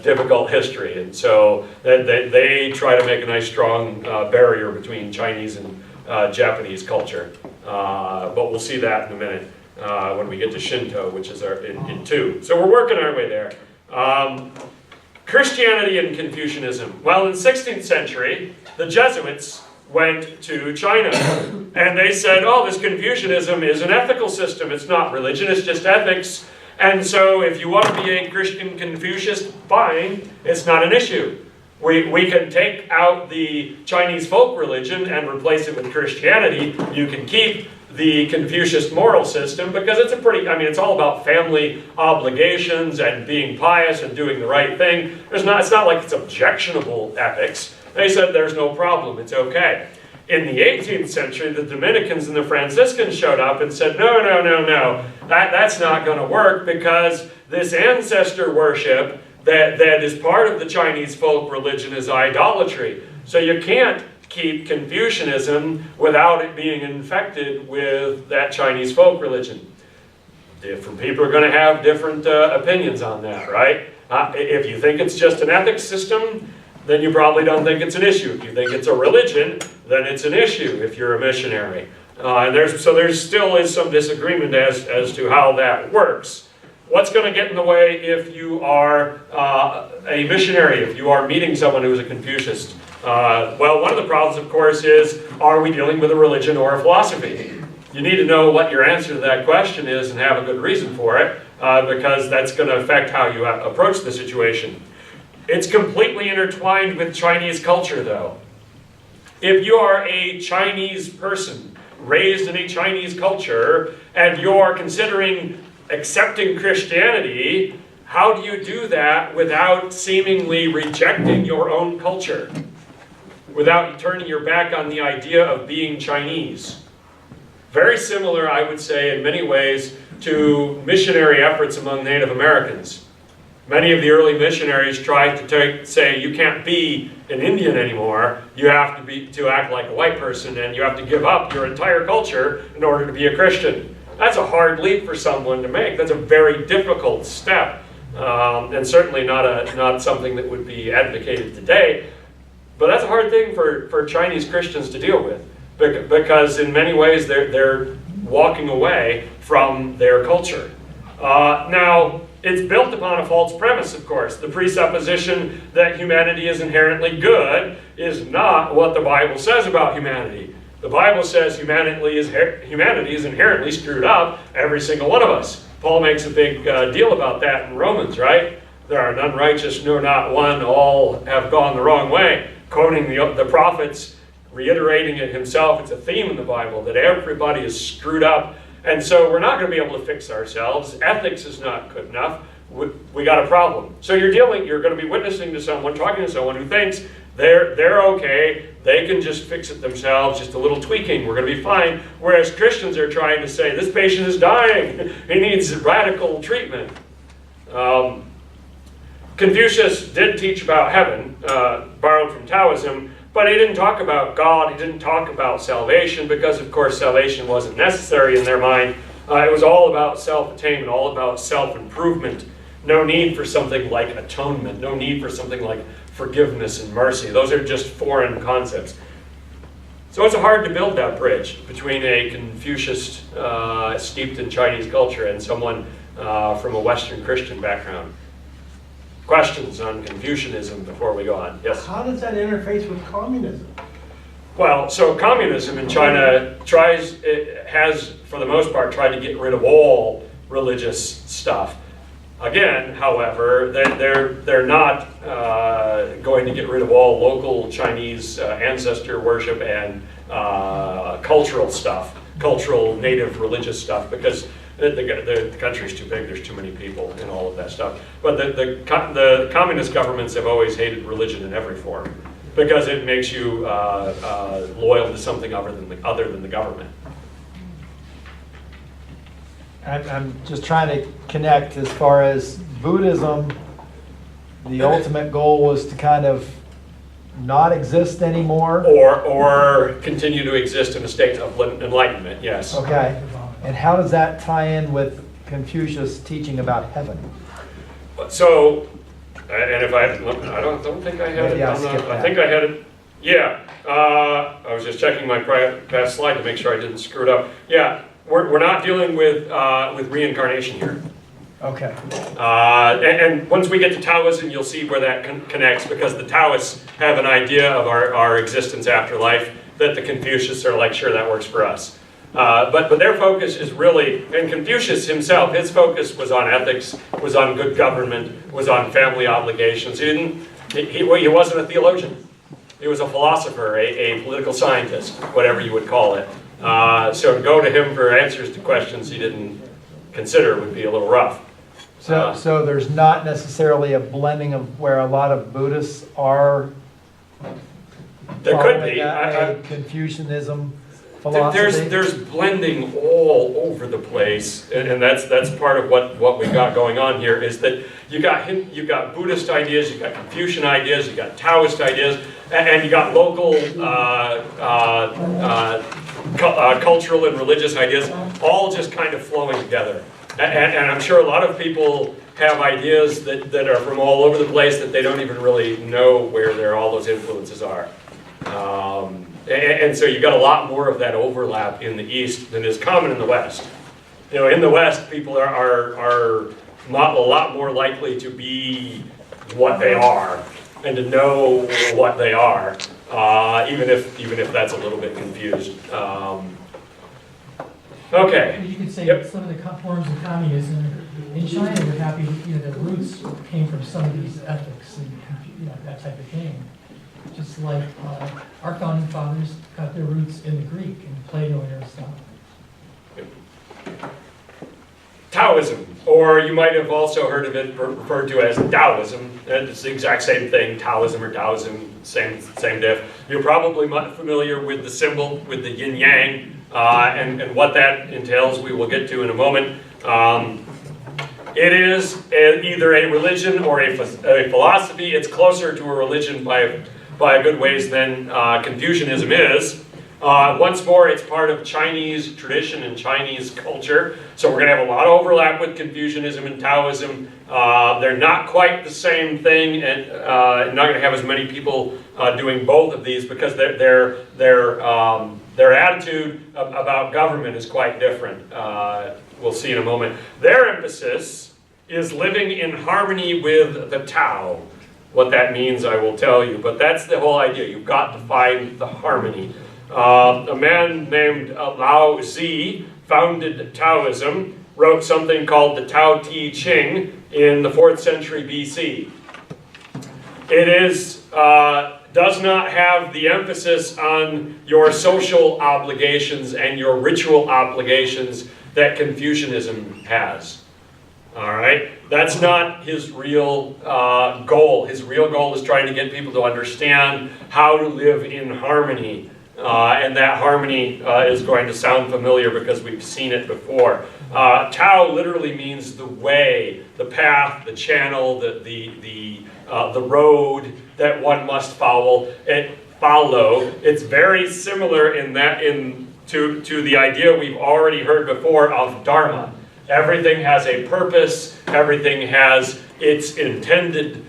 difficult history, and so they try to make a nice strong barrier between Chinese and Japanese culture. But we'll see that in a minute when we get to Shinto, which is in 2. So we're working our way there. Christianity and Confucianism. Well, in the 16th century, the Jesuits went to China and they said, oh, this Confucianism is an ethical system. It's not religion, it's just ethics. And so if you want to be a Christian Confucius, fine, it's not an issue. We can take out the Chinese folk religion and replace it with Christianity. You can keep the Confucius moral system because it's it's all about family obligations and being pious and doing the right thing. It's not like it's objectionable ethics. They said there's no problem, it's okay. In the 18th century, the Dominicans and the Franciscans showed up and said, no, that's not going to work because this ancestor worship that is part of the Chinese folk religion is idolatry. So you can't keep Confucianism without it being infected with that Chinese folk religion? Different people are going to have different opinions on that, right? If you think it's just an ethics system, then you probably don't think it's an issue. If you think it's a religion, then it's an issue if you're a missionary. And there still is some disagreement as to how that works. What's going to get in the way if you are a missionary, if you are meeting someone who is a Confucianist? Well, one of the problems, of course, is, are we dealing with a religion or a philosophy? You need to know what your answer to that question is and have a good reason for it, because that's going to affect how you approach the situation. It's completely intertwined with Chinese culture, though. If you are a Chinese person raised in a Chinese culture and you're considering accepting Christianity, how do you do that without seemingly rejecting your own culture? Without turning your back on the idea of being Chinese? Very similar, I would say, in many ways, to missionary efforts among Native Americans. Many of the early missionaries tried to say, you can't be an Indian anymore, you have to act like a white person, and you have to give up your entire culture in order to be a Christian. That's a hard leap for someone to make. That's a very difficult step, and certainly not something that would be advocated today. But that's a hard thing for Chinese Christians to deal with, because in many ways they're walking away from their culture. Now, it's built upon a false premise, of course. The presupposition that humanity is inherently good is not what the Bible says about humanity. The Bible says humanity is inherently screwed up, every single one of us. Paul makes a big deal about that in Romans, right? There are none righteous, no, not one, all have gone the wrong way. Quoting the prophets, reiterating it himself, it's a theme in the Bible that everybody is screwed up. And so we're not going to be able to fix ourselves. Ethics is not good enough. We got a problem. So you're going to be witnessing to someone, talking to someone who thinks they're okay, they can just fix it themselves, just a little tweaking, we're going to be fine. Whereas Christians are trying to say, this patient is dying, he needs radical treatment. Confucius did teach about heaven, borrowed from Taoism, but he didn't talk about God, he didn't talk about salvation, because of course salvation wasn't necessary in their mind. It was all about self-attainment, all about self-improvement. No need for something like atonement, no need for something like forgiveness and mercy. Those are just foreign concepts. So it's hard to build that bridge between a Confucianist steeped in Chinese culture and someone from a Western Christian background. Questions on Confucianism before we go on? Yes? How does that interface with communism? Well, so communism in China has, for the most part, tried to get rid of all religious stuff. Again, however, they're not going to get rid of all local Chinese ancestor worship and cultural stuff, cultural native religious stuff, because the country's too big, there's too many people and all of that stuff. But the communist governments have always hated religion in every form, because it makes you loyal to something other than the government. I'm just trying to connect as far as Buddhism, the ultimate goal was to kind of not exist anymore. Or continue to exist in a state of enlightenment, yes. Okay. And how does that tie in with Confucius teaching about heaven? So, and if I don't think I had it. I think I had it. Yeah. I was just checking my past slide to make sure I didn't screw it up. Yeah. We're not dealing with reincarnation here. Okay. And once we get to Taoism, you'll see where that connects, because the Taoists have an idea of our existence after life that the Confucianists are like, sure, that works for us. But their focus is really, and Confucius himself, his focus was on ethics, was on good government, was on family obligations. He wasn't a theologian. He was a philosopher, a political scientist, whatever you would call it. So to go to him for answers to questions he didn't consider would be a little rough. So there's not necessarily a blending of where a lot of Buddhists are. There could be. Confucianism. philosophy? There's blending all over the place, and that's part of what we got going on here, is that you got Buddhist ideas, you got Confucian ideas, you got Taoist ideas, and you got local cultural and religious ideas, all just kind of flowing together. And I'm sure a lot of people have ideas that are from all over the place that they don't even really know where all those influences are. And so you got a lot more of that overlap in the East than is common in the West. You know, in the West, people are not a lot more likely to be what they are and to know what they are, even if that's a little bit confused. Okay. You could say Yep. some of the forms of communism in China were happy, their roots came from some of these ethics and, that type of thing. Just like our founding fathers got their roots in the Greek and Plato and Aristotle. Taoism, or you might have also heard of it referred to as Taoism. It's the exact same thing, Taoism or Taoism, same diff. You're probably familiar with the symbol, with the yin-yang, and what that entails we will get to in a moment. It is either a religion or a philosophy. It's closer to a religion by a good ways than Confucianism is. Once more, it's part of Chinese tradition and Chinese culture. So we're going to have a lot of overlap with Confucianism and Taoism. They're not quite the same thing, and not going to have as many people doing both of these because their attitude about government is quite different. We'll see in a moment. Their emphasis is living in harmony with the Tao. What that means, I will tell you, but that's the whole idea. You've got to find the harmony. A man named Lao Tzu founded Taoism, wrote something called the Tao Te Ching in the 4th century BC. It does not have the emphasis on your social obligations and your ritual obligations that Confucianism has. All right? That's not his real goal. His real goal is trying to get people to understand how to live in harmony. And that harmony is going to sound familiar because we've seen it before. Tao literally means the way, the path, the channel, the road that one must follow. It's very similar to the idea we've already heard before of Dharma. Everything has a purpose. Everything has its intended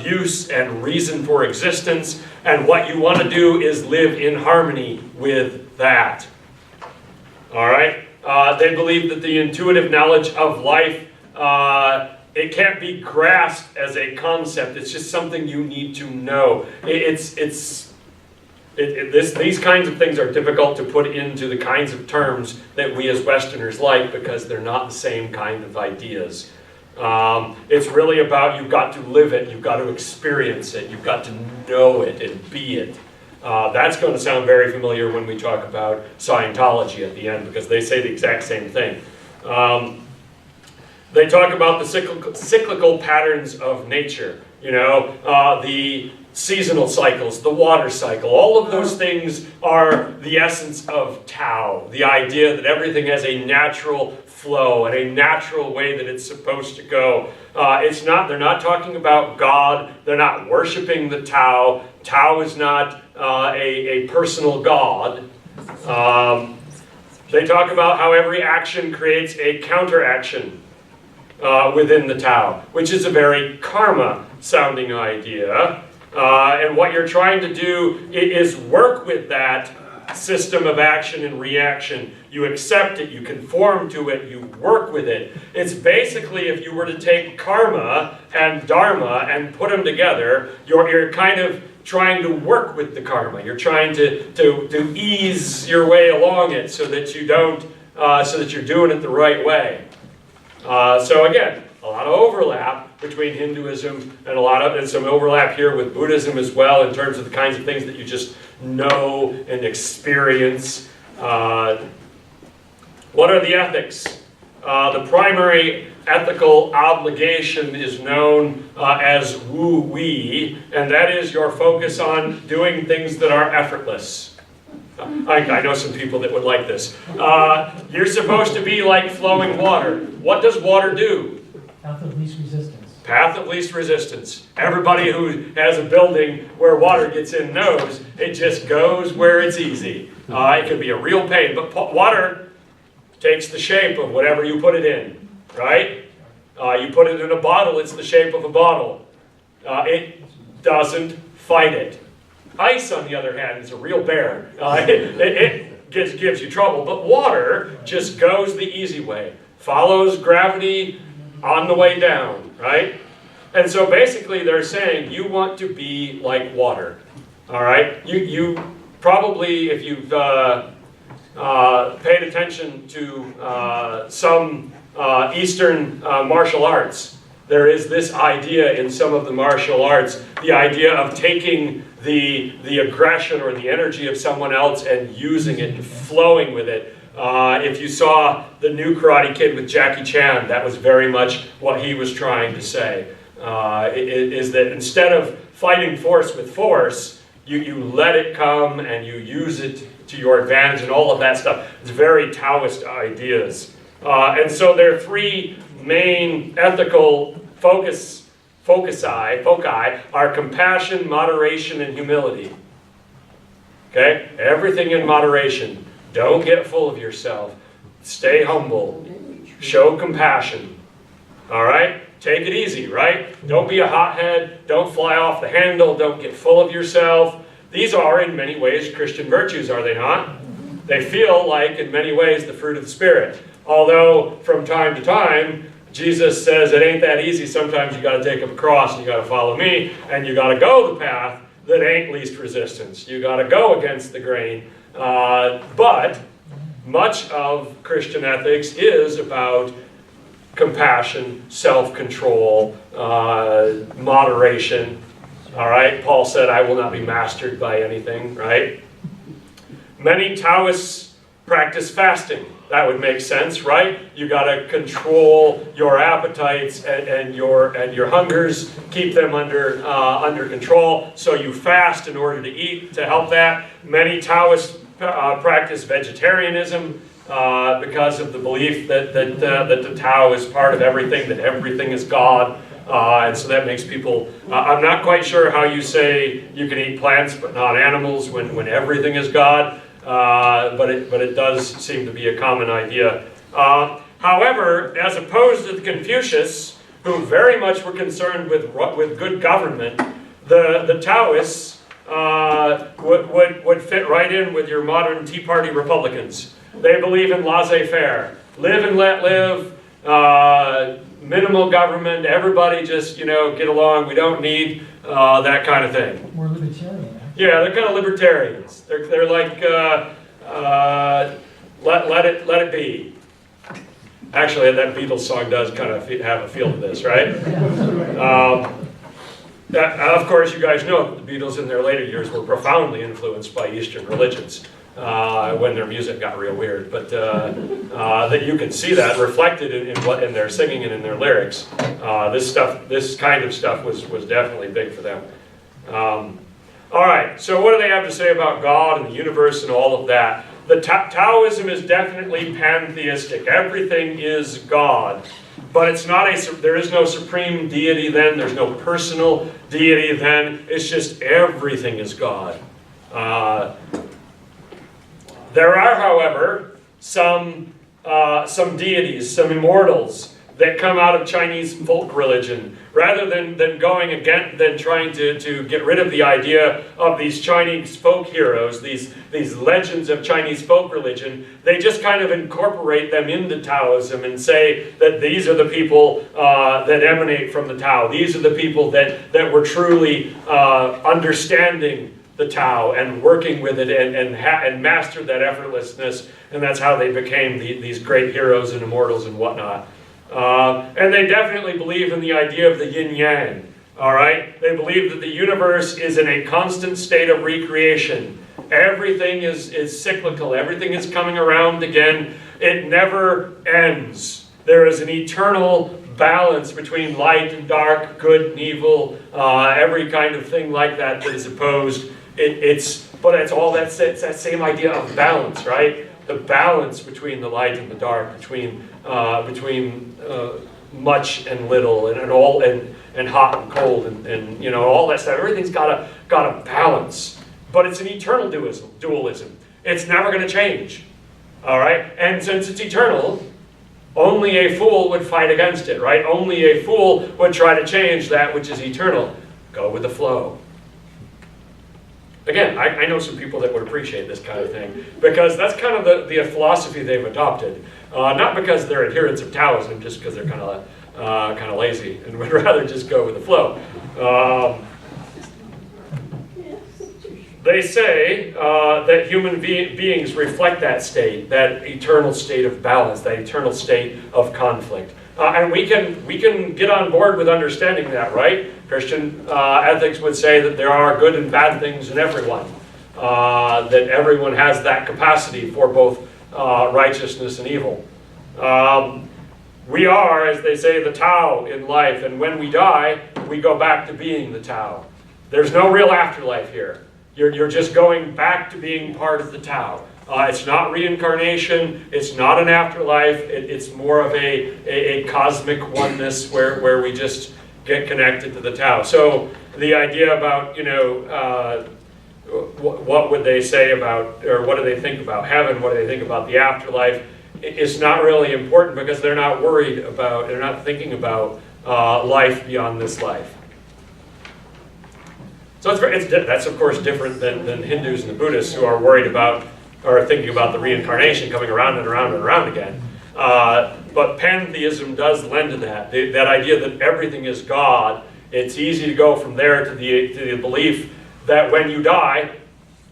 use and reason for existence. And what you want to do is live in harmony with that. All right? They believe that the intuitive knowledge of life, it can't be grasped as a concept. It's just something you need to know. These kinds of things are difficult to put into the kinds of terms that we as Westerners like because they're not the same kind of ideas. It's really about you've got to live it, you've got to experience it, you've got to know it and be it. That's going to sound very familiar when we talk about Scientology at the end because they say the exact same thing. They talk about the cyclical patterns of nature, the seasonal cycles, the water cycle. All of those things are the essence of Tao, the idea that everything has a natural flow and a natural way that it's supposed to go. They're not talking about God. They're not worshiping the Tao. Tao is not a personal God. They talk about how every action creates a counteraction within the Tao, which is a very karma-sounding idea. And what you're trying to do is work with that system of action and reaction. You accept it, you conform to it, you work with it. It's basically if you were to take karma and dharma and put them together, you're kind of trying to work with the karma. You're trying to ease your way along it so that you're doing it the right way. So again, a lot of overlap between Hinduism and some overlap here with Buddhism as well in terms of the kinds of things that you just know and experience. What are the ethics? The primary ethical obligation is known as wu-wei, and that is your focus on doing things that are effortless. I know some people that would like this. You're supposed to be like flowing water. What does water do? Path of least resistance. Path of least resistance. Everybody who has a building where water gets in knows it just goes where it's easy. It can be a real pain, but water takes the shape of whatever you put it in, right? You put it in a bottle, it's the shape of a bottle. It doesn't fight it. Ice, on the other hand, is a real bear. It gives you trouble, but water just goes the easy way. Follows gravity on the way down, right? And so basically they're saying you want to be like water, all right? You probably, if you've paid attention to some Eastern martial arts, there is this idea in some of the martial arts, the idea of taking the aggression or the energy of someone else and using it and flowing with it. If you saw the new Karate Kid with Jackie Chan, that was very much what he was trying to say. Is that instead of fighting force with force, you let it come and you use it to your advantage and all of that stuff. It's very Taoist ideas. And so there are three main ethical foci are compassion, moderation, and humility. Okay? Everything in moderation. Don't get full of yourself. Stay humble. Show compassion. All right? Take it easy, right? Don't be a hothead. Don't fly off the handle. Don't get full of yourself. These are, in many ways, Christian virtues, are they not? They feel like, in many ways, the fruit of the Spirit. Although, from time to time, Jesus says it ain't that easy. Sometimes you got to take up a cross and you got to follow me, and you got to go the path that ain't least resistance. You got to go against the grain. But much of Christian ethics is about compassion, self-control, moderation. All right? Paul said, I will not be mastered by anything, right? Many Taoists practice fasting. That would make sense, right? You got to control your appetites and your hungers, keep them under control. So you fast in order to eat to help that. Many Taoists practice vegetarianism because of the belief that the Tao is part of everything, that everything is God. And so that makes people, I'm not quite sure how you say you can eat plants but not animals when everything is God. But it does seem to be a common idea. However, as opposed to Confucius, who very much were concerned with good government, the Taoists would fit right in with your modern Tea Party Republicans. They believe in laissez-faire, live and let live, minimal government, everybody just get along. We don't need that kind of thing. More libertarian. Yeah, they're kind of libertarians. They're like, let it be. Actually, that Beatles song does kind of have a feel to this, right? Of course, you guys know that the Beatles in their later years were profoundly influenced by Eastern religions when their music got real weird. But that you can see that reflected in their singing and in their lyrics. This kind of stuff was definitely big for them. All right, so what do they have to say about God and the universe and all of that? The Taoism is definitely pantheistic. Everything is God. But it's not there is no supreme deity then. There's no personal deity then. It's just everything is God. There are, however, some deities, some immortals that come out of Chinese folk religion. Rather than trying to get rid of the idea of these Chinese folk heroes, these legends of Chinese folk religion, they just kind of incorporate them into Taoism and say that these are the people that emanate from the Tao. These are the people that were truly understanding the Tao and working with it and mastered that effortlessness, and that's how they became these great heroes and immortals and whatnot. And they definitely believe in the idea of the yin-yang, all right? They believe that the universe is in a constant state of recreation. Everything is cyclical. Everything is coming around again. It never ends. There is an eternal balance between light and dark, good and evil, every kind of thing like that is opposed. It's But it's all that same idea of balance, right? The balance between the light and the dark, between much and little, and hot and cold, and you know, all that stuff. Everything's got a balance, but it's an eternal dualism. It's never going to change. All right, and since it's eternal, only a fool would fight against it, right? Only a fool would try to change that which is eternal. Go with the flow. Again, I know some people that would appreciate this kind of thing, because that's kind of the philosophy they've adopted. Not because they're adherents of Taoism, just because they're kind of lazy and would rather just go with the flow. They say that human beings reflect that state, that eternal state of balance, that eternal state of conflict. And we can get on board with understanding that, right? Christian ethics would say that there are good and bad things in everyone, that everyone has that capacity for both righteousness and evil. We are, as they say, the Tao in life, and when we die, we go back to being the Tao. There's no real afterlife here. You're just going back to being part of the Tao. It's not reincarnation, it's not an afterlife, it's more of a cosmic oneness where we just get connected to the Tao. So the idea about, you know, what would they say about, or what do they think about heaven, what do they think about the afterlife, it's not really important, because they're not worried about, they're not thinking about life beyond this life. So that's of course different than Hindus and the Buddhists, who are worried about, or thinking about the reincarnation coming around and around and around again. But pantheism does lend to that. That idea that everything is God. It's easy to go from there to the belief that when you die,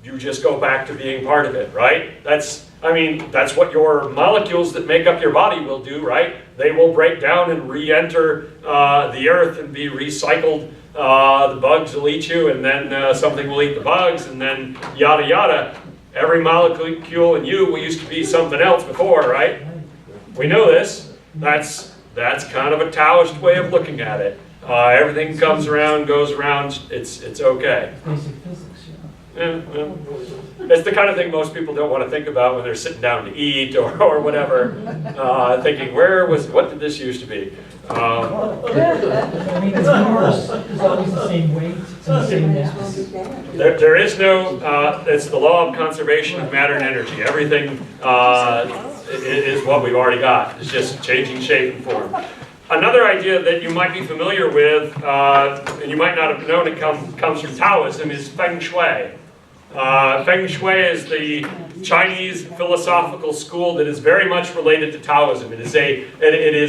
you just go back to being part of it, right? That's what your molecules that make up your body will do, right? They will break down and re-enter the earth and be recycled. The bugs will eat you, and then something will eat the bugs, and then yada yada. Every molecule in you used to be something else before, right? We know this. That's kind of a Taoist way of looking at it. Everything comes around, goes around. It's okay. Basic physics, Yeah, well, it's the kind of thing most people don't want to think about when they're sitting down to eat or whatever, thinking, what did this used to be? I mean, the universe is always the same weight, it's the same mass. There is no, it's the law of conservation of matter and energy. Everything is what we've already got. It's just changing shape and form. Another idea that you might be familiar with, and you might not have known it comes from Taoism, is Feng Shui. Feng Shui is the Chinese philosophical school that is very much related to Taoism. It is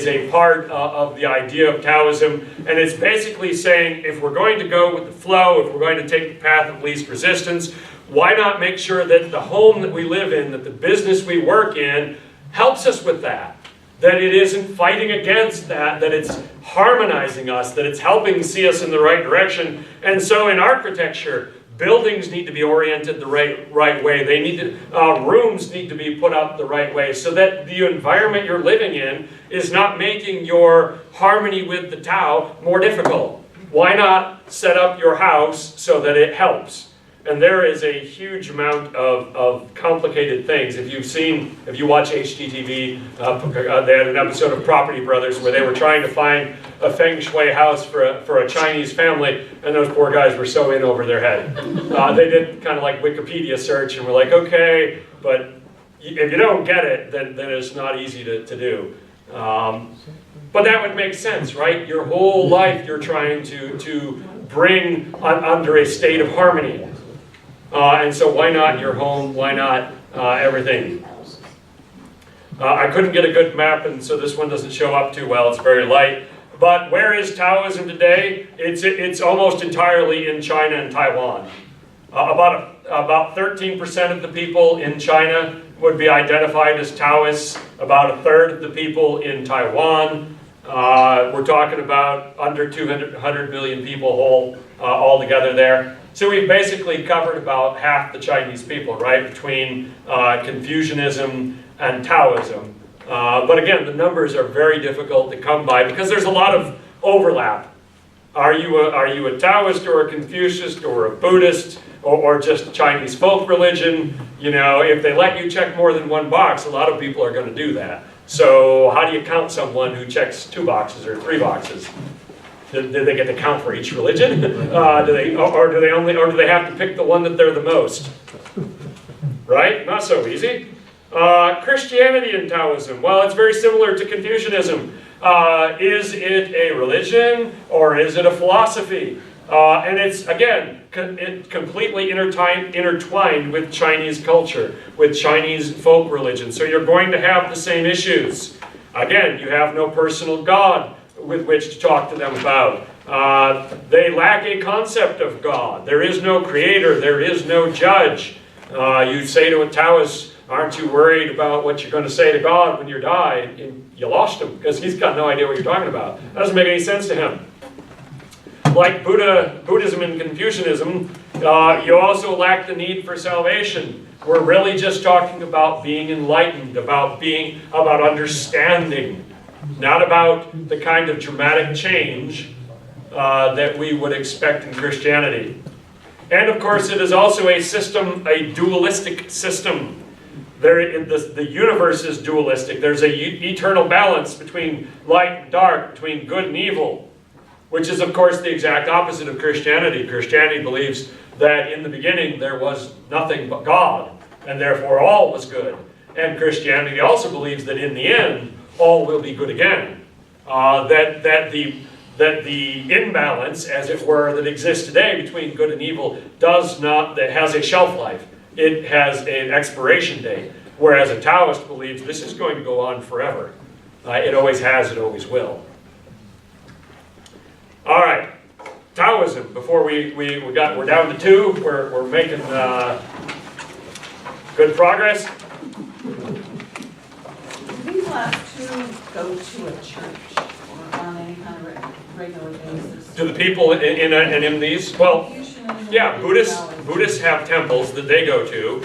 a part of the idea of Taoism, and it's basically saying, if we're going to go with the flow, if we're going to take the path of least resistance, why not make sure that the home that we live in, that the business we work in, helps us with that? That it isn't fighting against that it's harmonizing us, that it's helping see us in the right direction. And so in architecture, buildings need to be oriented the right way. They need to, rooms need to be put up the right way, so that the environment you're living in is not making your harmony with the Tao more difficult. Why not set up your house so that it helps? And there is a huge amount of complicated things. If you watch HGTV, they had an episode of Property Brothers where they were trying to find a Feng Shui house for a Chinese family, and those poor guys were so in over their head. They did kind of like Wikipedia search and were like, okay, but if you don't get it, then it's not easy to do. But that would make sense, right? Your whole life you're trying to bring under a state of harmony. And so why not your home? Why not everything? I couldn't get a good map, and so this one doesn't show up too well. It's very light. But where is Taoism today? It's almost entirely in China and Taiwan. About 13% of the people in China would be identified as Taoists. About a third of the people in Taiwan. We're talking about under 200 million people all together there. So we've basically covered about half the Chinese people, right, between Confucianism and Taoism. But again, the numbers are very difficult to come by because there's a lot of overlap. Are you a Taoist or a Confucianist or a Buddhist or just Chinese folk religion? You know, if they let you check more than one box, a lot of people are going to do that. So how do you count someone who checks 2 boxes or 3 boxes? Do they get to count for each religion? Do they have to pick the one that they're the most? Right? Not so easy. Christianity and Taoism. Well, it's very similar to Confucianism. Is it a religion or is it a philosophy? And it's, again, completely intertwined with Chinese culture, with Chinese folk religion. So you're going to have the same issues. Again, you have no personal God with which to talk to them about. They lack a concept of God. There is no creator. There is no judge. You say to a Taoist, aren't you worried about what you're going to say to God when you die? And you lost him because he's got no idea what you're talking about. That doesn't make any sense to him. Like Buddhism and Confucianism, you also lack the need for salvation. We're really just talking about being enlightened, about understanding, not about the kind of dramatic change that we would expect in Christianity. And of course, it is also a system, a dualistic system. The universe is dualistic. There's an eternal balance between light and dark, between good and evil, which is, of course, the exact opposite of Christianity. Christianity believes that in the beginning there was nothing but God, and therefore all was good. And Christianity also believes that in the end, all will be good again. That the imbalance, as it were, that exists today between good and evil that has a shelf life. It has an expiration date. Whereas a Taoist believes this is going to go on forever. It always has, it always will. All right, Taoism. Before we're down to 2. We're making good progress. Do these last 2 go to a church or on any kind of regular basis? Do the people in these? Well, yeah, Buddhists have temples that they go to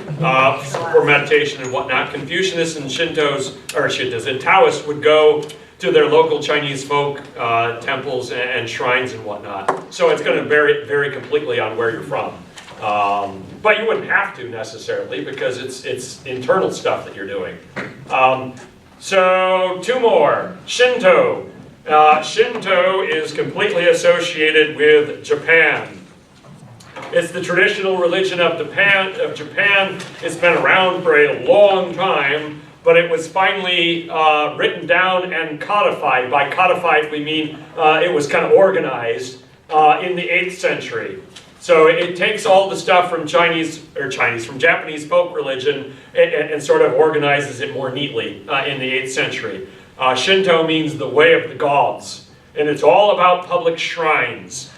for meditation and whatnot. Confucianists and Shintos and Taoists would go to their local Chinese folk temples and shrines and whatnot. So it's going to vary completely on where you're from. But you wouldn't have to necessarily because it's internal stuff that you're doing. So 2 more. Shinto. Shinto is completely associated with Japan. It's the traditional religion of Japan. It's been around for a long time, but it was finally written down and codified. By codified, we mean it was kind of organized in the 8th century. So it takes all the stuff from from Japanese folk religion and sort of organizes it more neatly in the 8th century. Shinto means the way of the gods, and it's all about public shrines.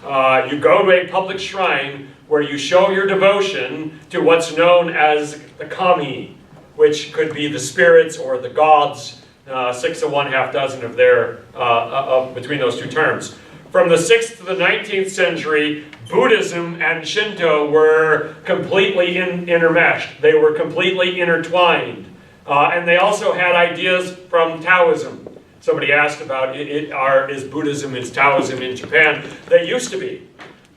You go to a public shrine where you show your devotion to what's known as the kami, which could be the spirits or the gods, 6 of one, half dozen of between those 2 terms. From the 6th to the 19th century, Buddhism and Shinto were completely intermeshed. They were completely intertwined. And they also had ideas from Taoism. Somebody asked about, is Buddhism, is Taoism in Japan? They used to be.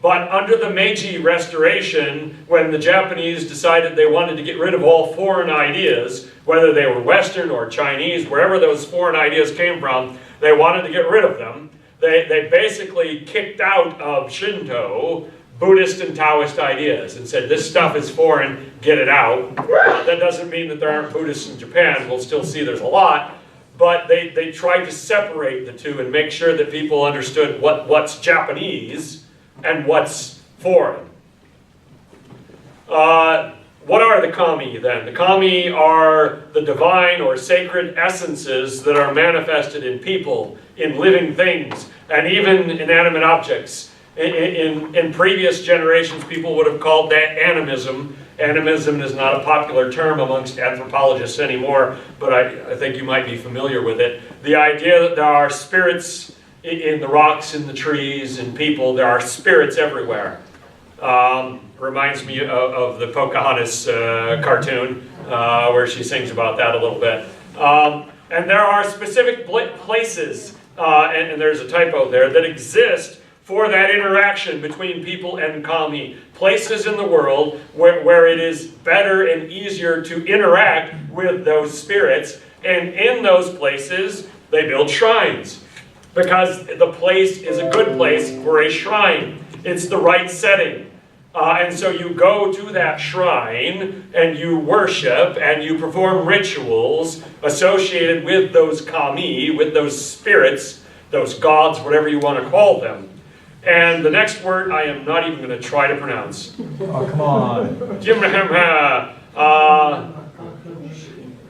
But under the Meiji Restoration, when the Japanese decided they wanted to get rid of all foreign ideas, whether they were Western or Chinese, wherever those foreign ideas came from, they wanted to get rid of them. They basically kicked out of Shinto Buddhist and Taoist ideas and said, this stuff is foreign, get it out. That doesn't mean that there aren't Buddhists in Japan. We'll still see there's a lot. But they tried to separate the 2 and make sure that people understood what's Japanese and what's foreign. What are the kami then? The kami are the divine or sacred essences that are manifested in people, in living things, and even inanimate objects. In previous generations, people would have called that animism. Animism is not a popular term amongst anthropologists anymore, but I think you might be familiar with it. The idea that there are spirits in the rocks, in the trees, in people, there are spirits everywhere. Reminds me of the Pocahontas cartoon, where she sings about that a little bit. And there are specific places, and there's a typo there, that exist for that interaction between people and kami. Places in the world where it is better and easier to interact with those spirits. And in those places, they build shrines. Because the place is a good place for a shrine. It's the right setting. And so you go to that shrine and you worship and you perform rituals associated with those kami, with those spirits, those gods, whatever you want to call them. And the next word I am not even going to try to pronounce. Oh, come on.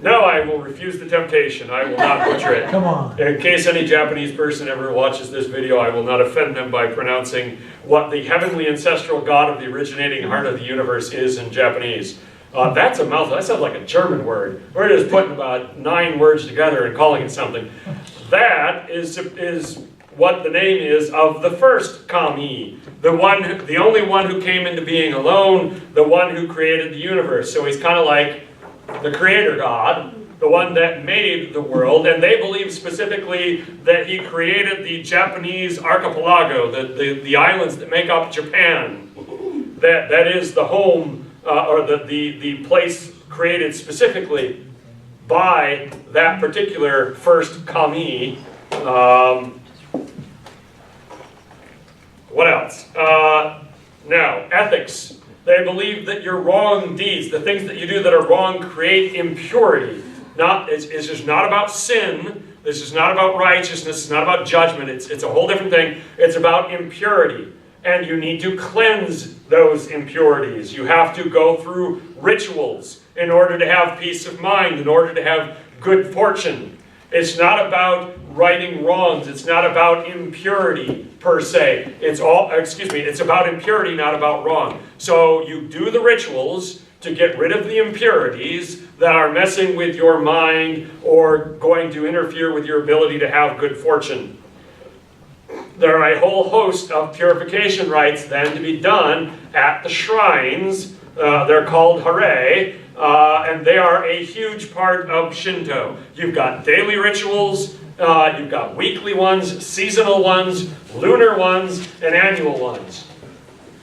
No, I will refuse the temptation. I will not butcher it. Come on. In case any Japanese person ever watches this video, I will not offend them by pronouncing what the heavenly ancestral God of the originating heart of the universe is in Japanese. That's a mouthful. That sounds like a German word. We're just putting about 9 words together and calling it something. That is what the name is of the first kami, the only one who came into being alone, the one who created the universe. So he's kind of like the creator god, the one that made the world, and they believe specifically that he created the Japanese archipelago, the islands that make up Japan. That is the home, or the place created specifically by that particular first kami. What else? Now, ethics. They believe that your wrong deeds, the things that you do that are wrong, create impurity. It's just not about sin. This is not about righteousness. It's not about judgment. It's a whole different thing. It's about impurity. And you need to cleanse those impurities. You have to go through rituals in order to have peace of mind, in order to have good fortune. It's not about righting wrongs. It's not about impurity per se. It's about impurity, not about wrong. So you do the rituals to get rid of the impurities that are messing with your mind or going to interfere with your ability to have good fortune. There are a whole host of purification rites then to be done at the shrines. They're called hare. And they are a huge part of Shinto. You've got daily rituals, you've got weekly ones, seasonal ones, lunar ones, and annual ones.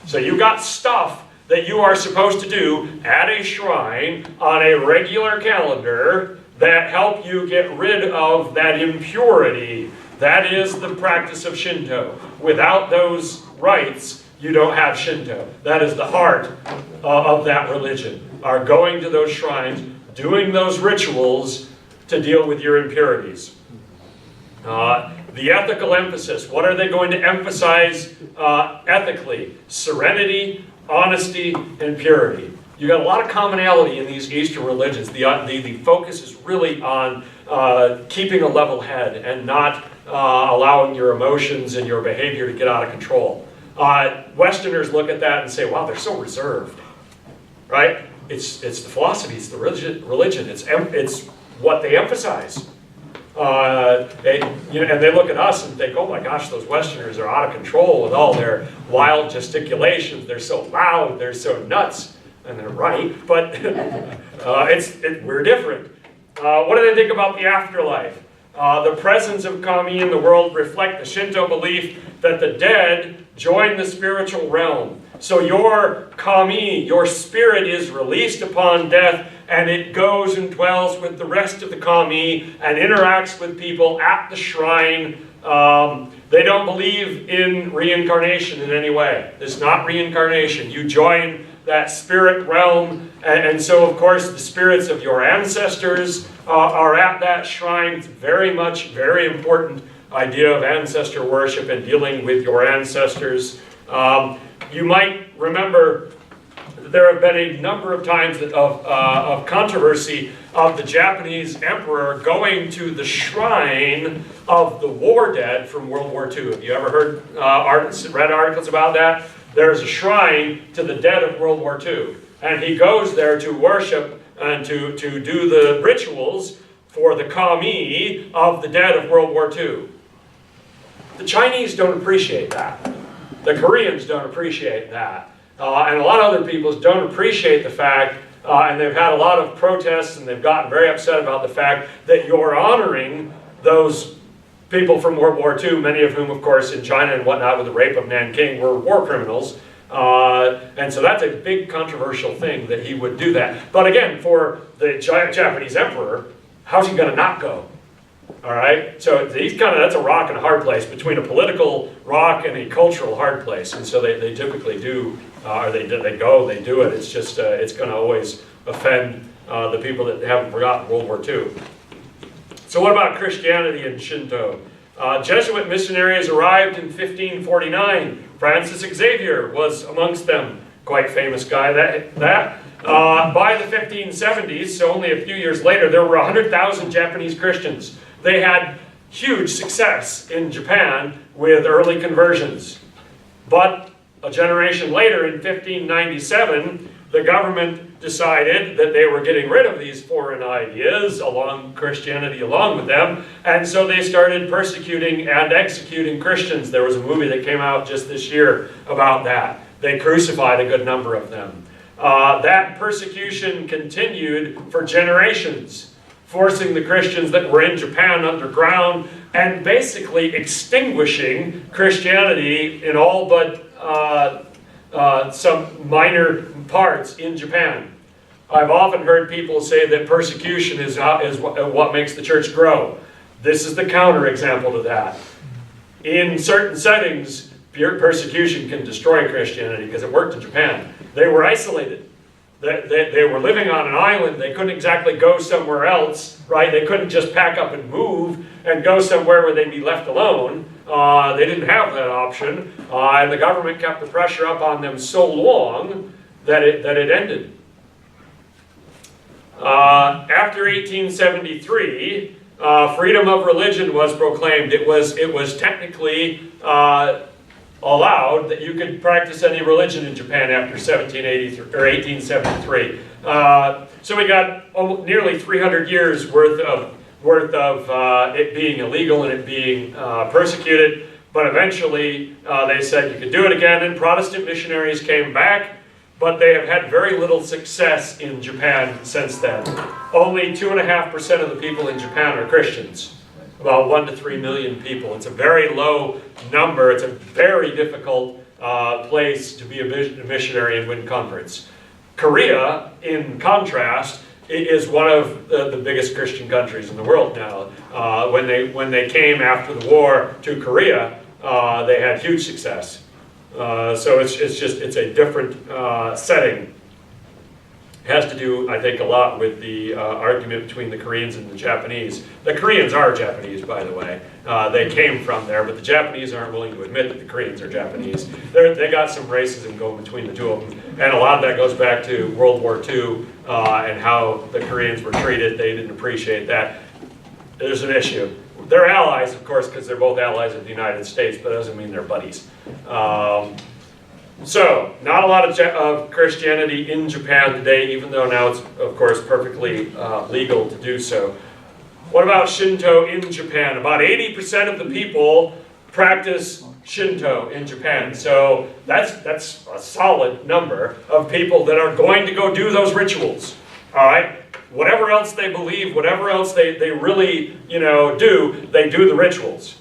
So you've got stuff that you are supposed to do at a shrine on a regular calendar that help you get rid of that impurity. That is the practice of Shinto. Without those rites, you don't have Shinto. That is the heart of that religion. Are going to those shrines, doing those rituals to deal with your impurities. The ethical emphasis. What are they going to emphasize ethically? Serenity, honesty, and purity. You got a lot of commonality in these Eastern religions. The focus is really on keeping a level head and not allowing your emotions and your behavior to get out of control. Westerners look at that and say, wow, they're so reserved, right? It's the philosophy, it's the religion, it's what they emphasize. And they look at us and think, oh my gosh, those Westerners are out of control with all their wild gesticulations. They're so loud, they're so nuts. And they're right, but we're different. What do they think about the afterlife? The presence of kami in the world reflect the Shinto belief that the dead join the spiritual realm. So your kami, your spirit, is released upon death, and it goes and dwells with the rest of the kami and interacts with people at the shrine. They don't believe in reincarnation in any way. It's not reincarnation. You join that spirit realm, and so of course the spirits of your ancestors are at that shrine. It's very important idea of ancestor worship and dealing with your ancestors. You might remember there have been a number of times of controversy of the Japanese emperor going to the shrine of the war dead from World War II. Have you ever read articles about that? There's a shrine to the dead of World War II. And he goes there to worship and to do the rituals for the kami of the dead of World War II. The Chinese don't appreciate that. The Koreans don't appreciate that. And a lot of other peoples don't appreciate the fact, and they've had a lot of protests and they've gotten very upset about the fact that you're honoring those people from World War II, many of whom, of course, in China and whatnot with the rape of Nanking were war criminals. And so that's a big controversial thing that he would do that. But again, for the Japanese emperor, how's he going to not go? All right, so that's a rock and a hard place, between a political rock and a cultural hard place. And so they typically do, or they do it. It's just, it's going to always offend the people that haven't forgotten World War II. So what about Christianity and Shinto? Jesuit missionaries arrived in 1549. Francis Xavier was amongst them. Quite famous guy, by the 1570s, so only a few years later, there were 100,000 Japanese Christians. They had huge success in Japan with early conversions. But a generation later, in 1597, the government decided that they were getting rid of these foreign ideas, Christianity along with them, and so they started persecuting and executing Christians. There was a movie that came out just this year about that. They crucified a good number of them. That persecution continued for generations, forcing the Christians that were in Japan underground and basically extinguishing Christianity in all but some minor parts in Japan. I've often heard people say that persecution is what makes the church grow. This is the counterexample to that. In certain settings, persecution can destroy Christianity, because it worked in Japan. They were isolated. They were living on an island. They couldn't exactly go somewhere else, right? They couldn't just pack up and move and go somewhere where they'd be left alone. They didn't have that option, and the government kept the pressure up on them so long that it ended. After 1873, freedom of religion was proclaimed. It was technically allowed that you could practice any religion in Japan after 1873. So we got nearly 300 years worth of it being illegal and it being persecuted. But eventually they said you could do it again, and Protestant missionaries came back, but they have had very little success in Japan since then. Only 2.5% of the people in Japan are Christians. About 1 to 3 million people. It's a very low number. It's a very difficult place to be a missionary and win converts. Korea, in contrast, is one of the biggest Christian countries in the world now. When they came after the war to Korea, they had huge success. So it's a different setting. It has to do, I think, a lot with the argument between the Koreans and the Japanese. The Koreans are Japanese, by the way. They came from there, but the Japanese aren't willing to admit that the Koreans are Japanese. They got some racism going between the two of them, and a lot of that goes back to World War II and how the Koreans were treated. They didn't appreciate that. There's an issue. They're allies, of course, because they're both allies of the United States, but that doesn't mean they're buddies. So, not a lot of Christianity in Japan today, even though now it's, of course, perfectly legal to do so. What about Shinto in Japan? About 80% of the people practice Shinto in Japan. So that's a solid number of people that are going to go do those rituals. All right? Whatever else they believe, whatever else they really do, they do the rituals.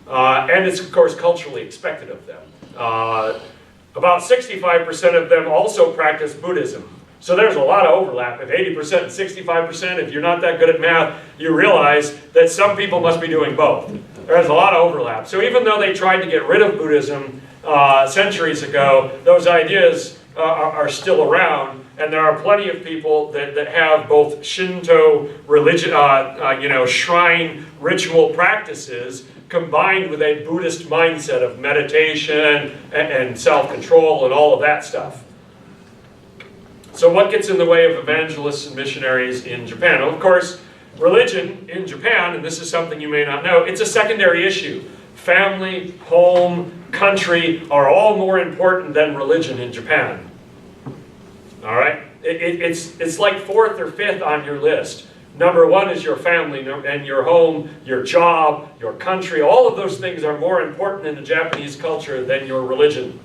And it's, of course, culturally expected of them. About 65% of them also practice Buddhism. So there's a lot of overlap. If 80% and 65%, if you're not that good at math, you realize that some people must be doing both. There's a lot of overlap. So even though they tried to get rid of Buddhism centuries ago, those ideas are still around, and there are plenty of people that have both Shinto religion, shrine ritual practices combined with a Buddhist mindset of meditation and self-control and all of that stuff. So what gets in the way of evangelists and missionaries in Japan? Well, of course, religion in Japan, and this is something you may not know, it's a secondary issue. Family, home, country are all more important than religion in Japan. All right? It's like 4th or 5th on your list. Number 1 is your family and your home, your job, your country. All of those things are more important in the Japanese culture than your religion.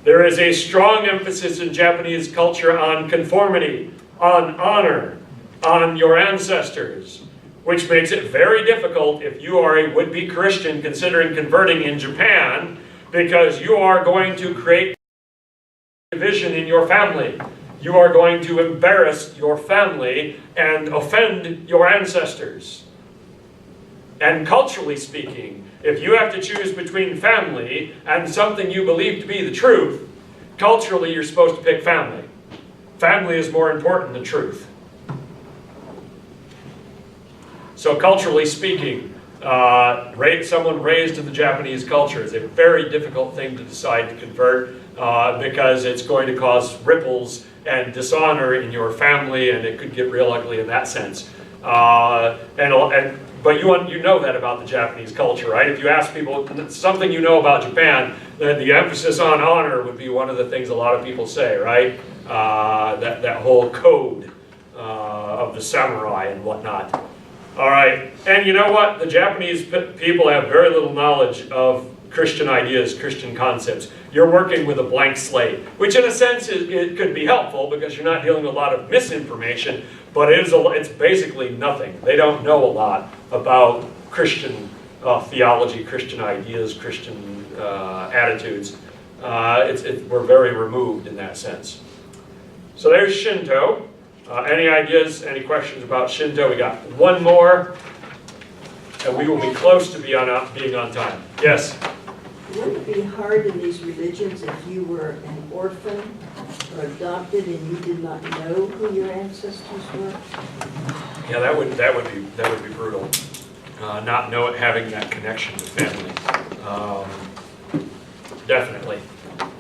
There is a strong emphasis in Japanese culture on conformity, on honor, on your ancestors. which makes it very difficult if you are a would-be Christian considering converting in Japan, because you are going to create division in your family. You are going to embarrass your family and offend your ancestors. And culturally speaking, if you have to choose between family and something you believe to be the truth, culturally you're supposed to pick family. Family is more important than truth. So culturally speaking, someone raised in the Japanese culture is a very difficult thing to decide to convert because it's going to cause ripples and dishonor in your family, and it could get real ugly in that sense. But you know that about the Japanese culture, right? If you ask people something you know about Japan, the emphasis on honor would be one of the things a lot of people say, right? That whole code of the samurai and whatnot. All right, and you know what? The Japanese people have very little knowledge of Christian ideas, Christian concepts. You're working with a blank slate, which in a sense it could be helpful because you're not dealing with a lot of misinformation, but it's basically nothing. They don't know a lot about Christian theology, Christian ideas, Christian attitudes. We're very removed in that sense. So there's Shinto. Any ideas, any questions about Shinto? We got one more, and we will be close to being on time. Yes? Would it be hard in these religions if you were an orphan or adopted and you did not know who your ancestors were? Yeah, that would be brutal. Not having that connection to family. Definitely.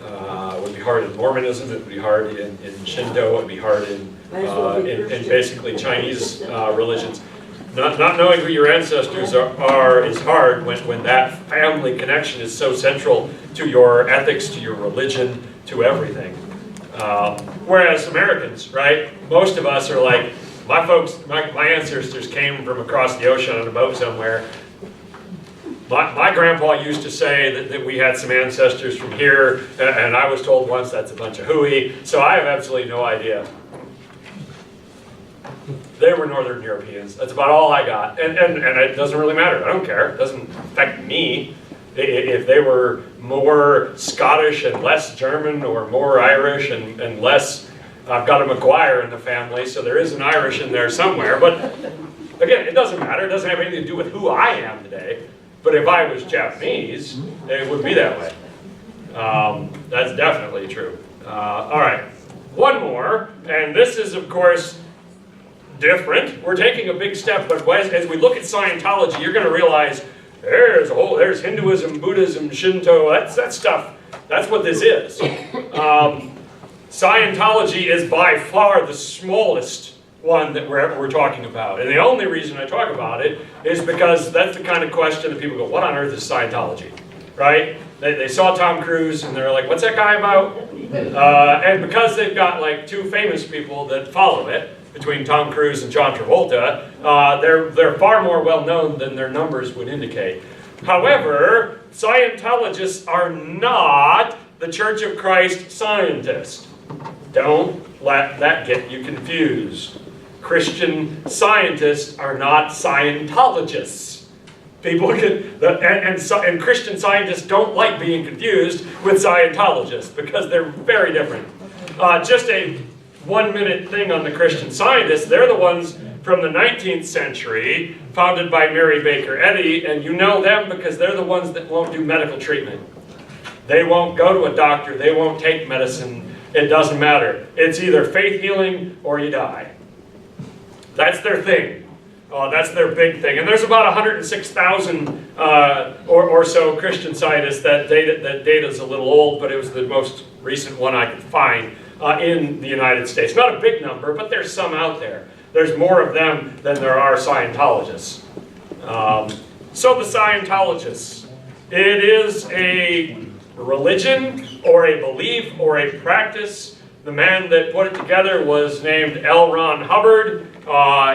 It would be hard in Mormonism. It would be hard in Shinto. It would be hard in basically Chinese religions. Not knowing who your ancestors are is hard when that family connection is so central to your ethics, to your religion, to everything. Whereas Americans, right? Most of us are like, my ancestors came from across the ocean on a boat somewhere. My grandpa used to say that we had some ancestors from here, and I was told once that's a bunch of hooey, so I have absolutely no idea. They were Northern Europeans. That's about all I got. And it doesn't really matter. I don't care. It doesn't affect me. If they were more Scottish and less German, or more Irish and less, I've got a McGuire in the family, so there is an Irish in there somewhere. But again, it doesn't matter. It doesn't have anything to do with who I am today. But if I was Japanese, it would be that way. That's definitely true. All right, one more, and this is, of course, different. We're taking a big step, but as we look at Scientology, you're going to realize there's Hinduism, Buddhism, Shinto, that stuff. That's what this is. Scientology is by far the smallest one that we're talking about. And the only reason I talk about it is because that's the kind of question that people go, what on earth is Scientology? Right? They saw Tom Cruise and they're like, what's that guy about? And because they've got like two famous people that follow it, between Tom Cruise and John Travolta, they're far more well known than their numbers would indicate. However, Scientologists are not the Church of Christ scientists. Don't let that get you confused. Christian scientists are not Scientologists. People and Christian scientists don't like being confused with Scientologists because they're very different. Just a 1-minute thing on the Christian scientists. They're the ones from the 19th century, founded by Mary Baker Eddy, and you know them because they're the ones that won't do medical treatment. They won't go to a doctor. They won't take medicine. It doesn't matter. It's either faith healing or you die. That's their thing. That's their big thing. And there's about 106,000 or so Christian scientists. That data's a little old, but it was the most recent one I could find in the United States. Not a big number, but there's some out there. There's more of them than there are Scientologists. So the Scientologists, it is a religion or a belief or a practice. The man that put it together was named L. Ron Hubbard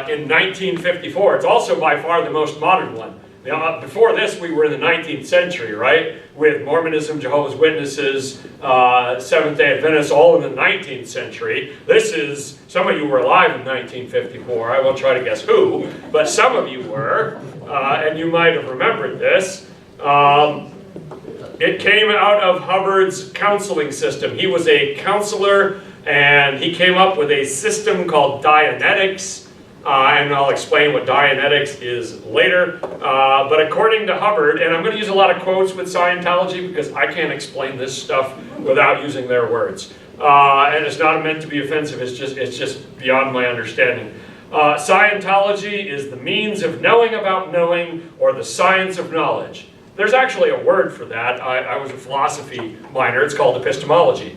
in 1954. It's also by far the most modern one. Now, before this, we were in the 19th century, right? With Mormonism, Jehovah's Witnesses, Seventh-day Adventists, all in the 19th century. This is, some of you were alive in 1954. I won't try to guess who, but some of you were, and you might have remembered this. It came out of Hubbard's counseling system. He was a counselor, and he came up with a system called Dianetics. And I'll explain what Dianetics is later. But according to Hubbard, and I'm going to use a lot of quotes with Scientology because I can't explain this stuff without using their words. And it's not meant to be offensive, it's just beyond my understanding. Scientology is the means of knowing about knowing, or the science of knowledge. There's actually a word for that. I was a philosophy minor. It's called epistemology.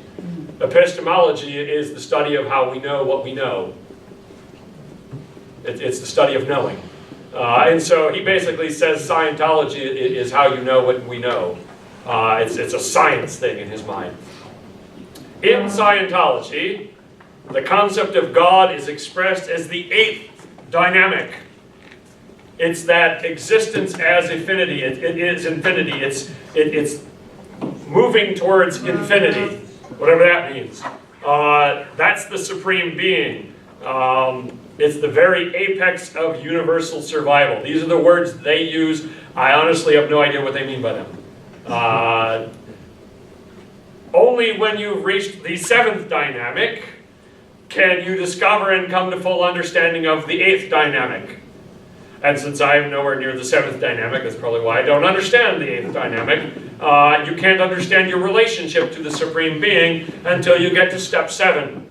Epistemology is the study of how we know what we know. It's the study of knowing. And so he basically says Scientology is how you know what we know. It's a science thing in his mind. In Scientology, the concept of God is expressed as the eighth dynamic. It's that existence as infinity. It is infinity. It's moving towards infinity, whatever that means. That's the supreme being. It's the very apex of universal survival. These are the words they use. I honestly have no idea what they mean by them. Only when you've reached the seventh dynamic can you discover and come to full understanding of the eighth dynamic. And since I am nowhere near the seventh dynamic, that's probably why I don't understand the eighth dynamic. You can't understand your relationship to the Supreme Being until you get to step 7.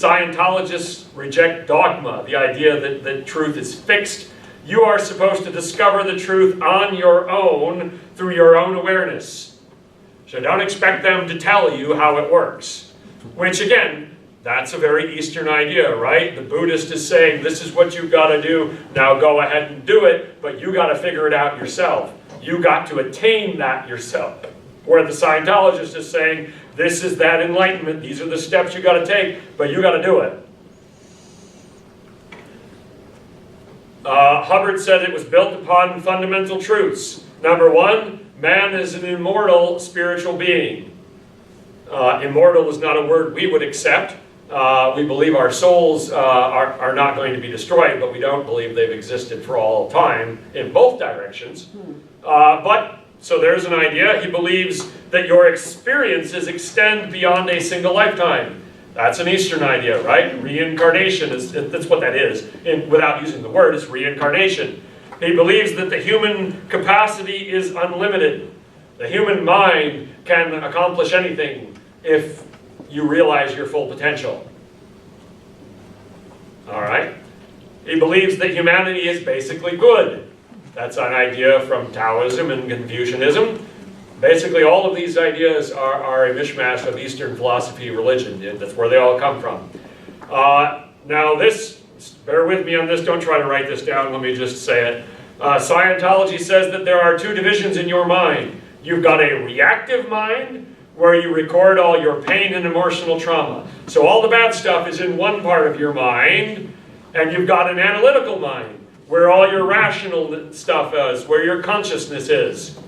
Scientologists reject dogma, the idea that truth is fixed. You are supposed to discover the truth on your own through your own awareness. So don't expect them to tell you how it works. Which again, that's a very Eastern idea, right? The Buddhist is saying, this is what you've got to do, now go ahead and do it, but you got to figure it out yourself. You got to attain that yourself. Where the Scientologist is saying, this is that enlightenment, these are the steps you got to take, but you got to do it. Hubbard said it was built upon fundamental truths. Number 1, man is an immortal spiritual being. Immortal is not a word we would accept. We believe our souls are not going to be destroyed, but we don't believe they've existed for all time in both directions. So there's an idea. He believes that your experiences extend beyond a single lifetime. That's an Eastern idea, right? Reincarnation, that's what that is. Without using the word, it's reincarnation. He believes that the human capacity is unlimited. The human mind can accomplish anything if you realize your full potential. All right? He believes that humanity is basically good. That's an idea from Taoism and Confucianism. Basically, all of these ideas are a mishmash of Eastern philosophy, religion. That's where they all come from. Now this, bear with me on this, don't try to write this down, let me just say it. Scientology says that there are 2 divisions in your mind. You've got a reactive mind, where you record all your pain and emotional trauma. So all the bad stuff is in one part of your mind, and you've got an analytical mind, where all your rational stuff is, where your consciousness is,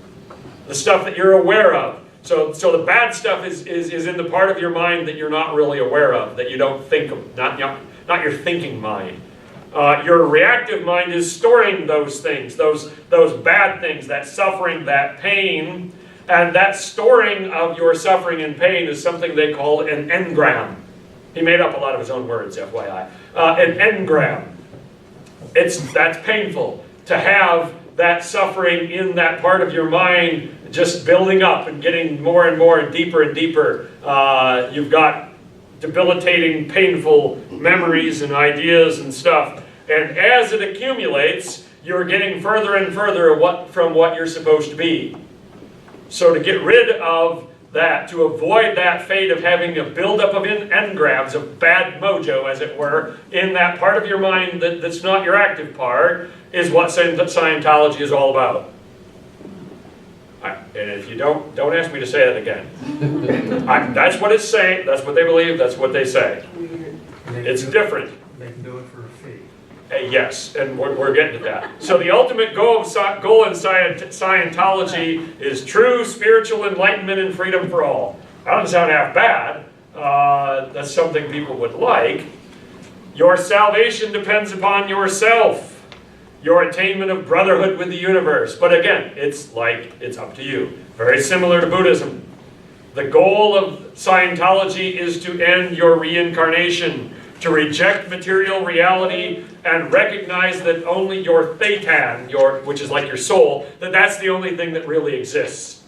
the stuff that you're aware of. So the bad stuff is in the part of your mind that you're not really aware of, that you don't think of, not your thinking mind. Your reactive mind is storing those things, those bad things, that suffering, that pain, and that storing of your suffering and pain is something they call an engram. He made up a lot of his own words, FYI. An engram. That's painful to have that suffering in that part of your mind just building up and getting more and more and deeper and deeper. You've got debilitating, painful memories and ideas and stuff. And as it accumulates, you're getting further and further from what you're supposed to be. So to get rid of that, to avoid that fate of having a buildup of engrams, of bad mojo, as it were, in that part of your mind that's not your active part, is what Scientology is all about. And if you don't ask me to say that again. That's what it's saying, that's what they believe, that's what they say. Weird. It's different. They can do it for a fee. Yes, and we're getting to that. So the ultimate goal in Scientology is true spiritual enlightenment and freedom for all. That doesn't sound half bad. That's something people would like. Your salvation depends upon yourself. Your attainment of brotherhood with the universe. But again, it's up to you. Very similar to Buddhism. The goal of Scientology is to end your reincarnation, to reject material reality and recognize that only your thetan, which is like your soul, that's the only thing that really exists.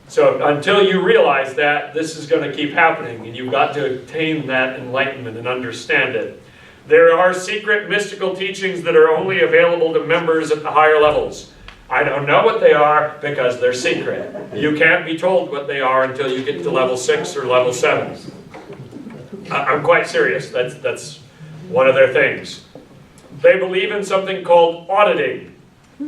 So until you realize that, this is going to keep happening, and you've got to attain that enlightenment and understand it. There are secret mystical teachings that are only available to members at the higher levels. I don't know what they are because they're secret. You can't be told what they are until you get to level 6 or level 7. I'm quite serious. That's one of their things. They believe in something called auditing. In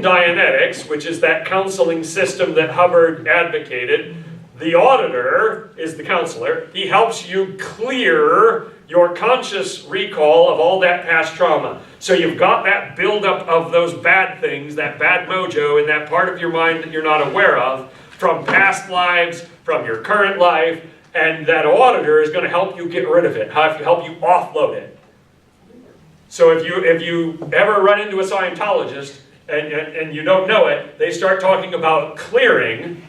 Dianetics, which is that counseling system that Hubbard advocated, the auditor is the counselor. He helps you clear your conscious recall of all that past trauma. So you've got that buildup of those bad things, that bad mojo in that part of your mind that you're not aware of, from past lives, from your current life, and that auditor is going to help you get rid of it, help you offload it. So if you ever run into a Scientologist and you don't know it, they start talking about clearing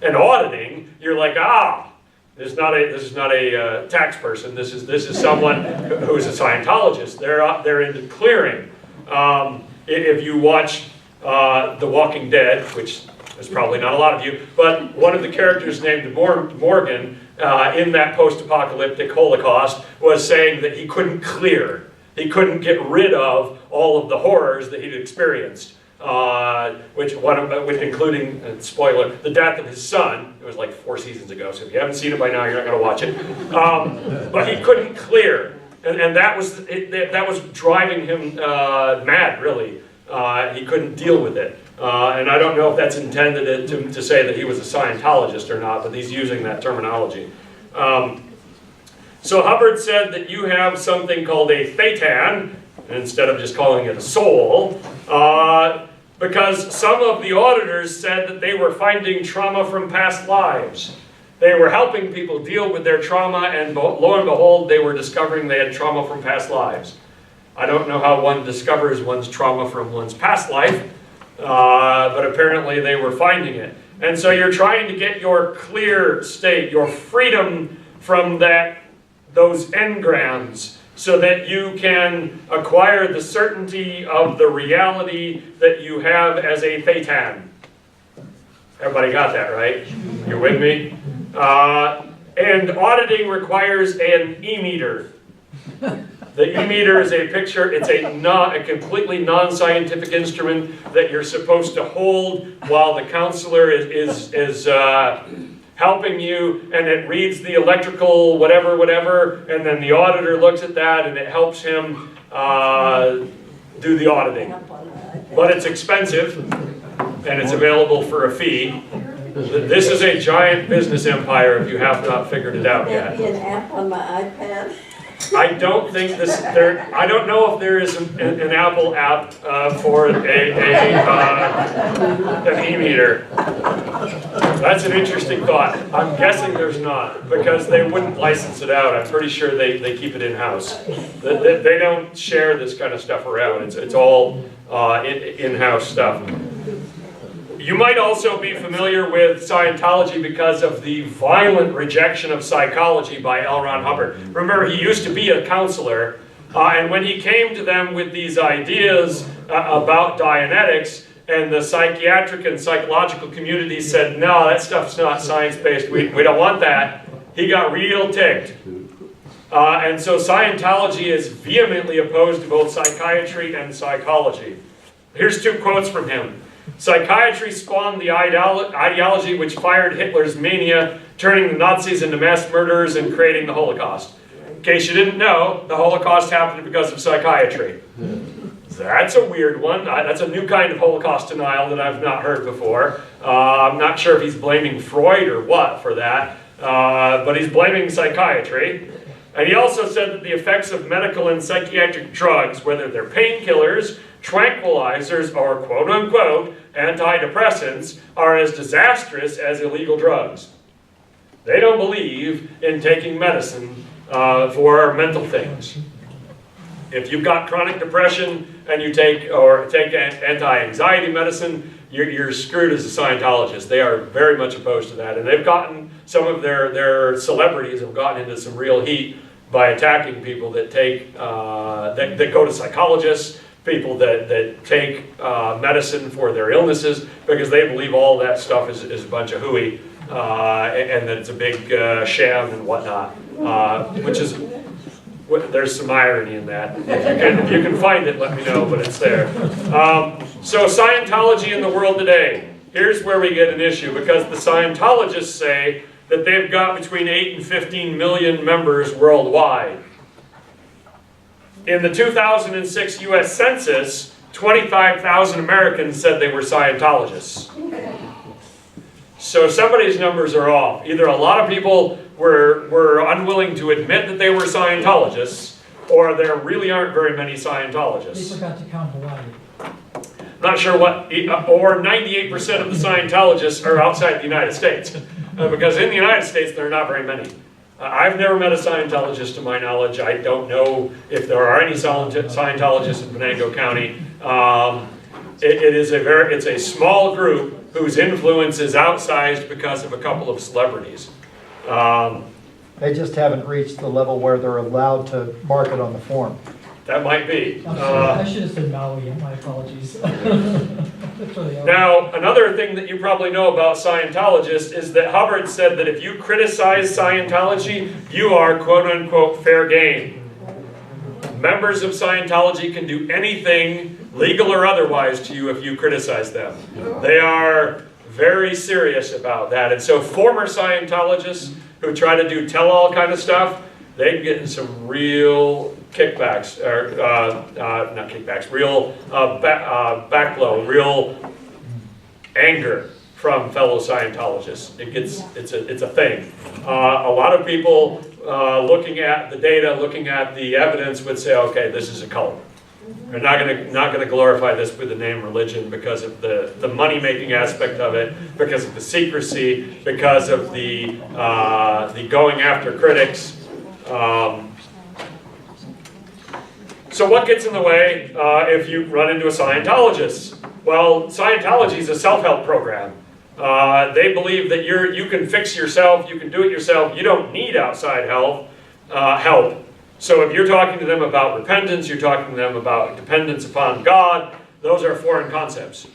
and auditing, you're like, this is not a tax person. This is someone who's a Scientologist. They're into clearing. If you watch The Walking Dead, which there's probably not a lot of you, but one of the characters named Morgan in that post-apocalyptic Holocaust was saying that he couldn't clear. He couldn't get rid of all of the horrors that he'd experienced, including, spoiler, the death of his son. It was like 4 seasons ago, so if you haven't seen it by now, you're not going to watch it. But he couldn't clear, and that was driving him mad, really. He couldn't deal with it. And I don't know if that's intended to say that he was a Scientologist or not, but he's using that terminology. So Hubbard said that you have something called a thetan, instead of just calling it a soul, because some of the auditors said that they were finding trauma from past lives. They were helping people deal with their trauma, and lo and behold, they were discovering they had trauma from past lives. I don't know how one discovers one's trauma from one's past life, but apparently they were finding it. And so you're trying to get your clear state, your freedom from those engrams, so that you can acquire the certainty of the reality that you have as a thetan. Everybody got that, right? You're with me? And auditing requires an e-meter. The e-meter is a picture, it's a completely non-scientific instrument that you're supposed to hold while the counselor is helping you, and it reads the electrical whatever, and then the auditor looks at that and it helps him do the auditing. But it's expensive, and it's available for a fee. This is a giant business empire if you have not figured it out yet. Would that be an app on my iPad? I don't think I don't know if there is an Apple app for an e-meter. That's an interesting thought. I'm guessing there's not, because they wouldn't license it out. I'm pretty sure they keep it in-house. They don't share this kind of stuff around. It's all in-house stuff. You might also be familiar with Scientology because of the violent rejection of psychology by L. Ron Hubbard. Remember, he used to be a counselor, and when he came to them with these ideas about Dianetics, and the psychiatric and psychological community said, no, that stuff's not science-based, we don't want that, he got real ticked. And so Scientology is vehemently opposed to both psychiatry and psychology. Here's 2 quotes from him. Psychiatry spawned the ideology which fired Hitler's mania, turning the Nazis into mass murderers and creating the Holocaust. In case you didn't know, the Holocaust happened because of psychiatry. That's a weird one. That's a new kind of Holocaust denial that I've not heard before. I'm not sure if he's blaming Freud or what for that, but he's blaming psychiatry. And he also said that the effects of medical and psychiatric drugs, whether they're painkillers, tranquilizers, or quote-unquote antidepressants, are as disastrous as illegal drugs. They don't believe in taking medicine for mental things. If you've got chronic depression and you take anti-anxiety medicine, you're screwed as a Scientologist. They are very much opposed to that. And they've gotten, some of their celebrities have gotten into some real heat by attacking people that take, that go to psychologists, people that take medicine for their illnesses, because they believe all that stuff is a bunch of hooey, and that it's a big sham and whatnot, which is, there's some irony in that. If you can find it, let me know, but it's there. So Scientology in the world today, here's where we get an issue, because the Scientologists say that they've got between 8 and 15 million members worldwide. In the 2006 US Census, 25,000 Americans said they were Scientologists. So somebody's numbers are off. Either a lot of people were unwilling to admit that they were Scientologists, or there really aren't very many They Scientologists. forgot to count Hawaii. Not sure what, or 98% of the Scientologists are outside the United States. Because in the United States, there are not very many. I've never met a Scientologist to my knowledge. I don't know if there are any Scientologists in Venango County. It's a small group whose influence is outsized because of a couple of celebrities. They just haven't reached the level where they're allowed to market on the form. That might be. I'm sorry, I should have said Maui, my apologies. That's really all. Now, another thing that you probably know about Scientologists is that Hubbard said that if you criticize Scientology, you are quote-unquote fair game. Members of Scientology can do anything, legal or otherwise, to you if you criticize them. They are very serious about that. And so former Scientologists who try to do tell-all kind of stuff, they get in some real kickbacks, or not kickbacks, real backblow, real anger from fellow Scientologists. It's a thing. A lot of people looking at the data, looking at the evidence, would say, okay, this is a cult. They're not going to glorify this with the name religion because of the money-making aspect of it, because of the secrecy, because of the going after critics. So what gets in the way if you run into a Scientologist? Well, Scientology is a self-help program. They believe that you can fix yourself, you can do it yourself, you don't need outside help. So if you're talking to them about repentance, you're talking to them about dependence upon God, those are foreign concepts.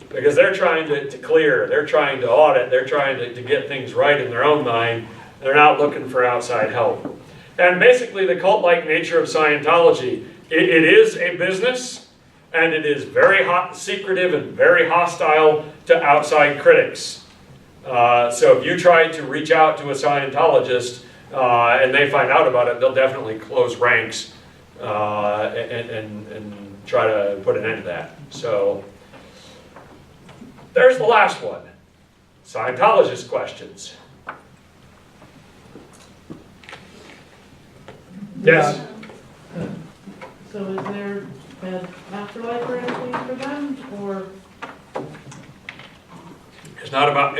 Because they're trying to clear, they're trying to audit, they're trying to get things right in their own mind. They're not looking for outside help. And basically the cult-like nature of Scientology, it is a business, and it is very secretive and very hostile to outside critics. So if you try to reach out to a Scientologist and they find out about it, they'll definitely close ranks and try to put an end to that. So there's the last one. Scientologist questions. Yes? So is there an afterlife or anything for them, or? It's not about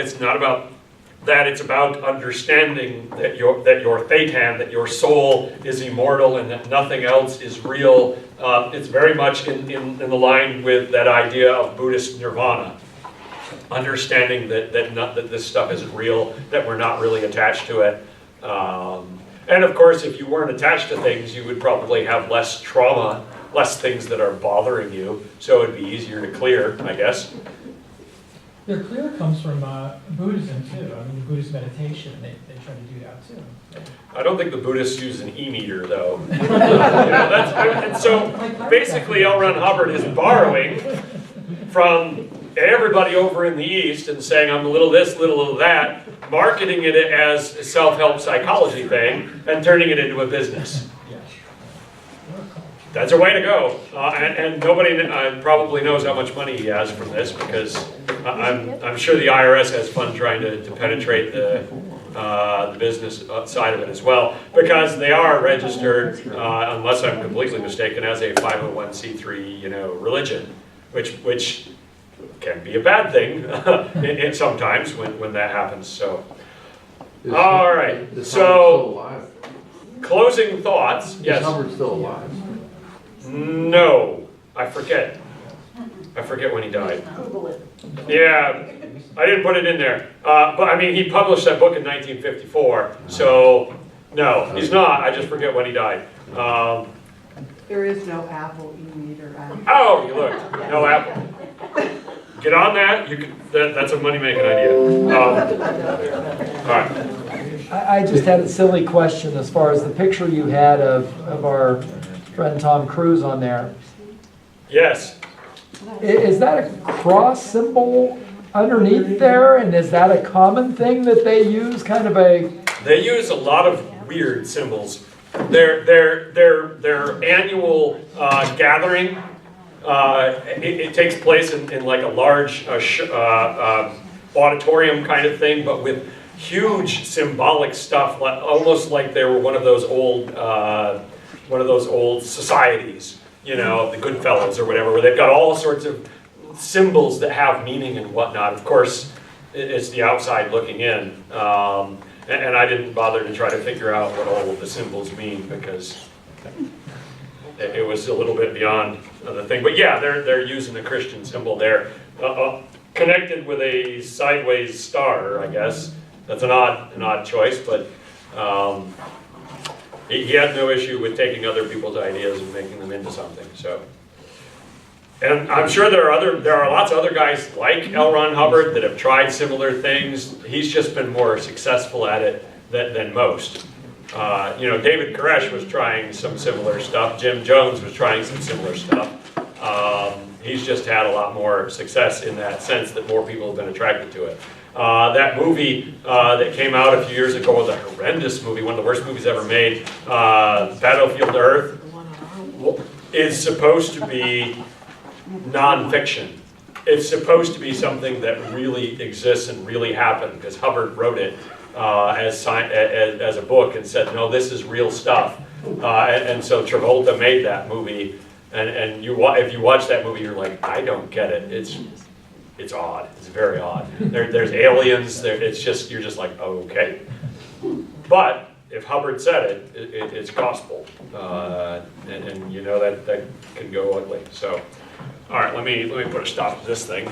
that. It's about understanding that your thetan, that your soul is immortal and that nothing else is real. It's very much in the line with that idea of Buddhist nirvana. Understanding that this stuff isn't real, that we're not really attached to it. And of course, if you weren't attached to things, you would probably have less trauma, less things that are bothering you, so it'd be easier to clear, I guess. Their clear comes from Buddhism too. I mean, Buddhist meditation, they try to do that too. I don't think the Buddhists use an e-meter, though. And so basically, L. Ron Hubbard is borrowing from everybody over in the East and saying, I'm a little this, little that, marketing it as a self-help psychology thing, and turning it into a business. That's a way to go. And nobody probably knows how much money he has from this, because I'm sure the IRS has fun trying to penetrate the the business side of it as well, because they are registered, unless I'm completely mistaken, as a 501c3, religion, which can be a bad thing sometimes when that happens. So, all right. Is Hubbard So, still alive? closing thoughts. Is Yes. Hubbard still alive? No, I forget. I forget when he died. Google it. Yeah, I didn't put it in there. But I mean, he published that book in 1954. So, no, he's not. I just forget when he died. There is no Apple e-meter. Oh, you looked. No Apple. Get on that. You can. That's a money-making idea. All right. I just had a silly question as far as the picture you had of our friend Tom Cruise on there. Yes. Is that a cross symbol underneath there? And is that a common thing that they use, kind of a... They use a lot of weird symbols. Their annual gathering, it takes place in like a large auditorium kind of thing, but with huge symbolic stuff, almost like they were one of those old societies, the Goodfellas or whatever, where they've got all sorts of symbols that have meaning and whatnot. Of course, it's the outside looking in. And I didn't bother to try to figure out what all of the symbols mean, because it was a little bit beyond the thing. But yeah, they're using a Christian symbol there, connected with a sideways star, I guess. That's an odd choice, but he had no issue with taking other people's ideas and making them into something. So. And I'm sure there are lots of other guys like L. Ron Hubbard that have tried similar things. He's just been more successful at it than most. David Koresh was trying some similar stuff. Jim Jones was trying some similar stuff. He's just had a lot more success in that sense, that more people have been attracted to it. That movie that came out a few years ago was a horrendous movie, one of the worst movies ever made. Battlefield Earth is supposed to be non-fiction. It's supposed to be something that really exists and really happened, because Hubbard wrote it as a book and said, no, this is real stuff. And so Travolta made that movie, and if you watch that movie, you're like, I don't get it. It's odd. It's very odd. There's aliens. It's just, you're just like, oh, okay. But if Hubbard said it's gospel, and that can go ugly. So. All right, let me put a stop to this thing.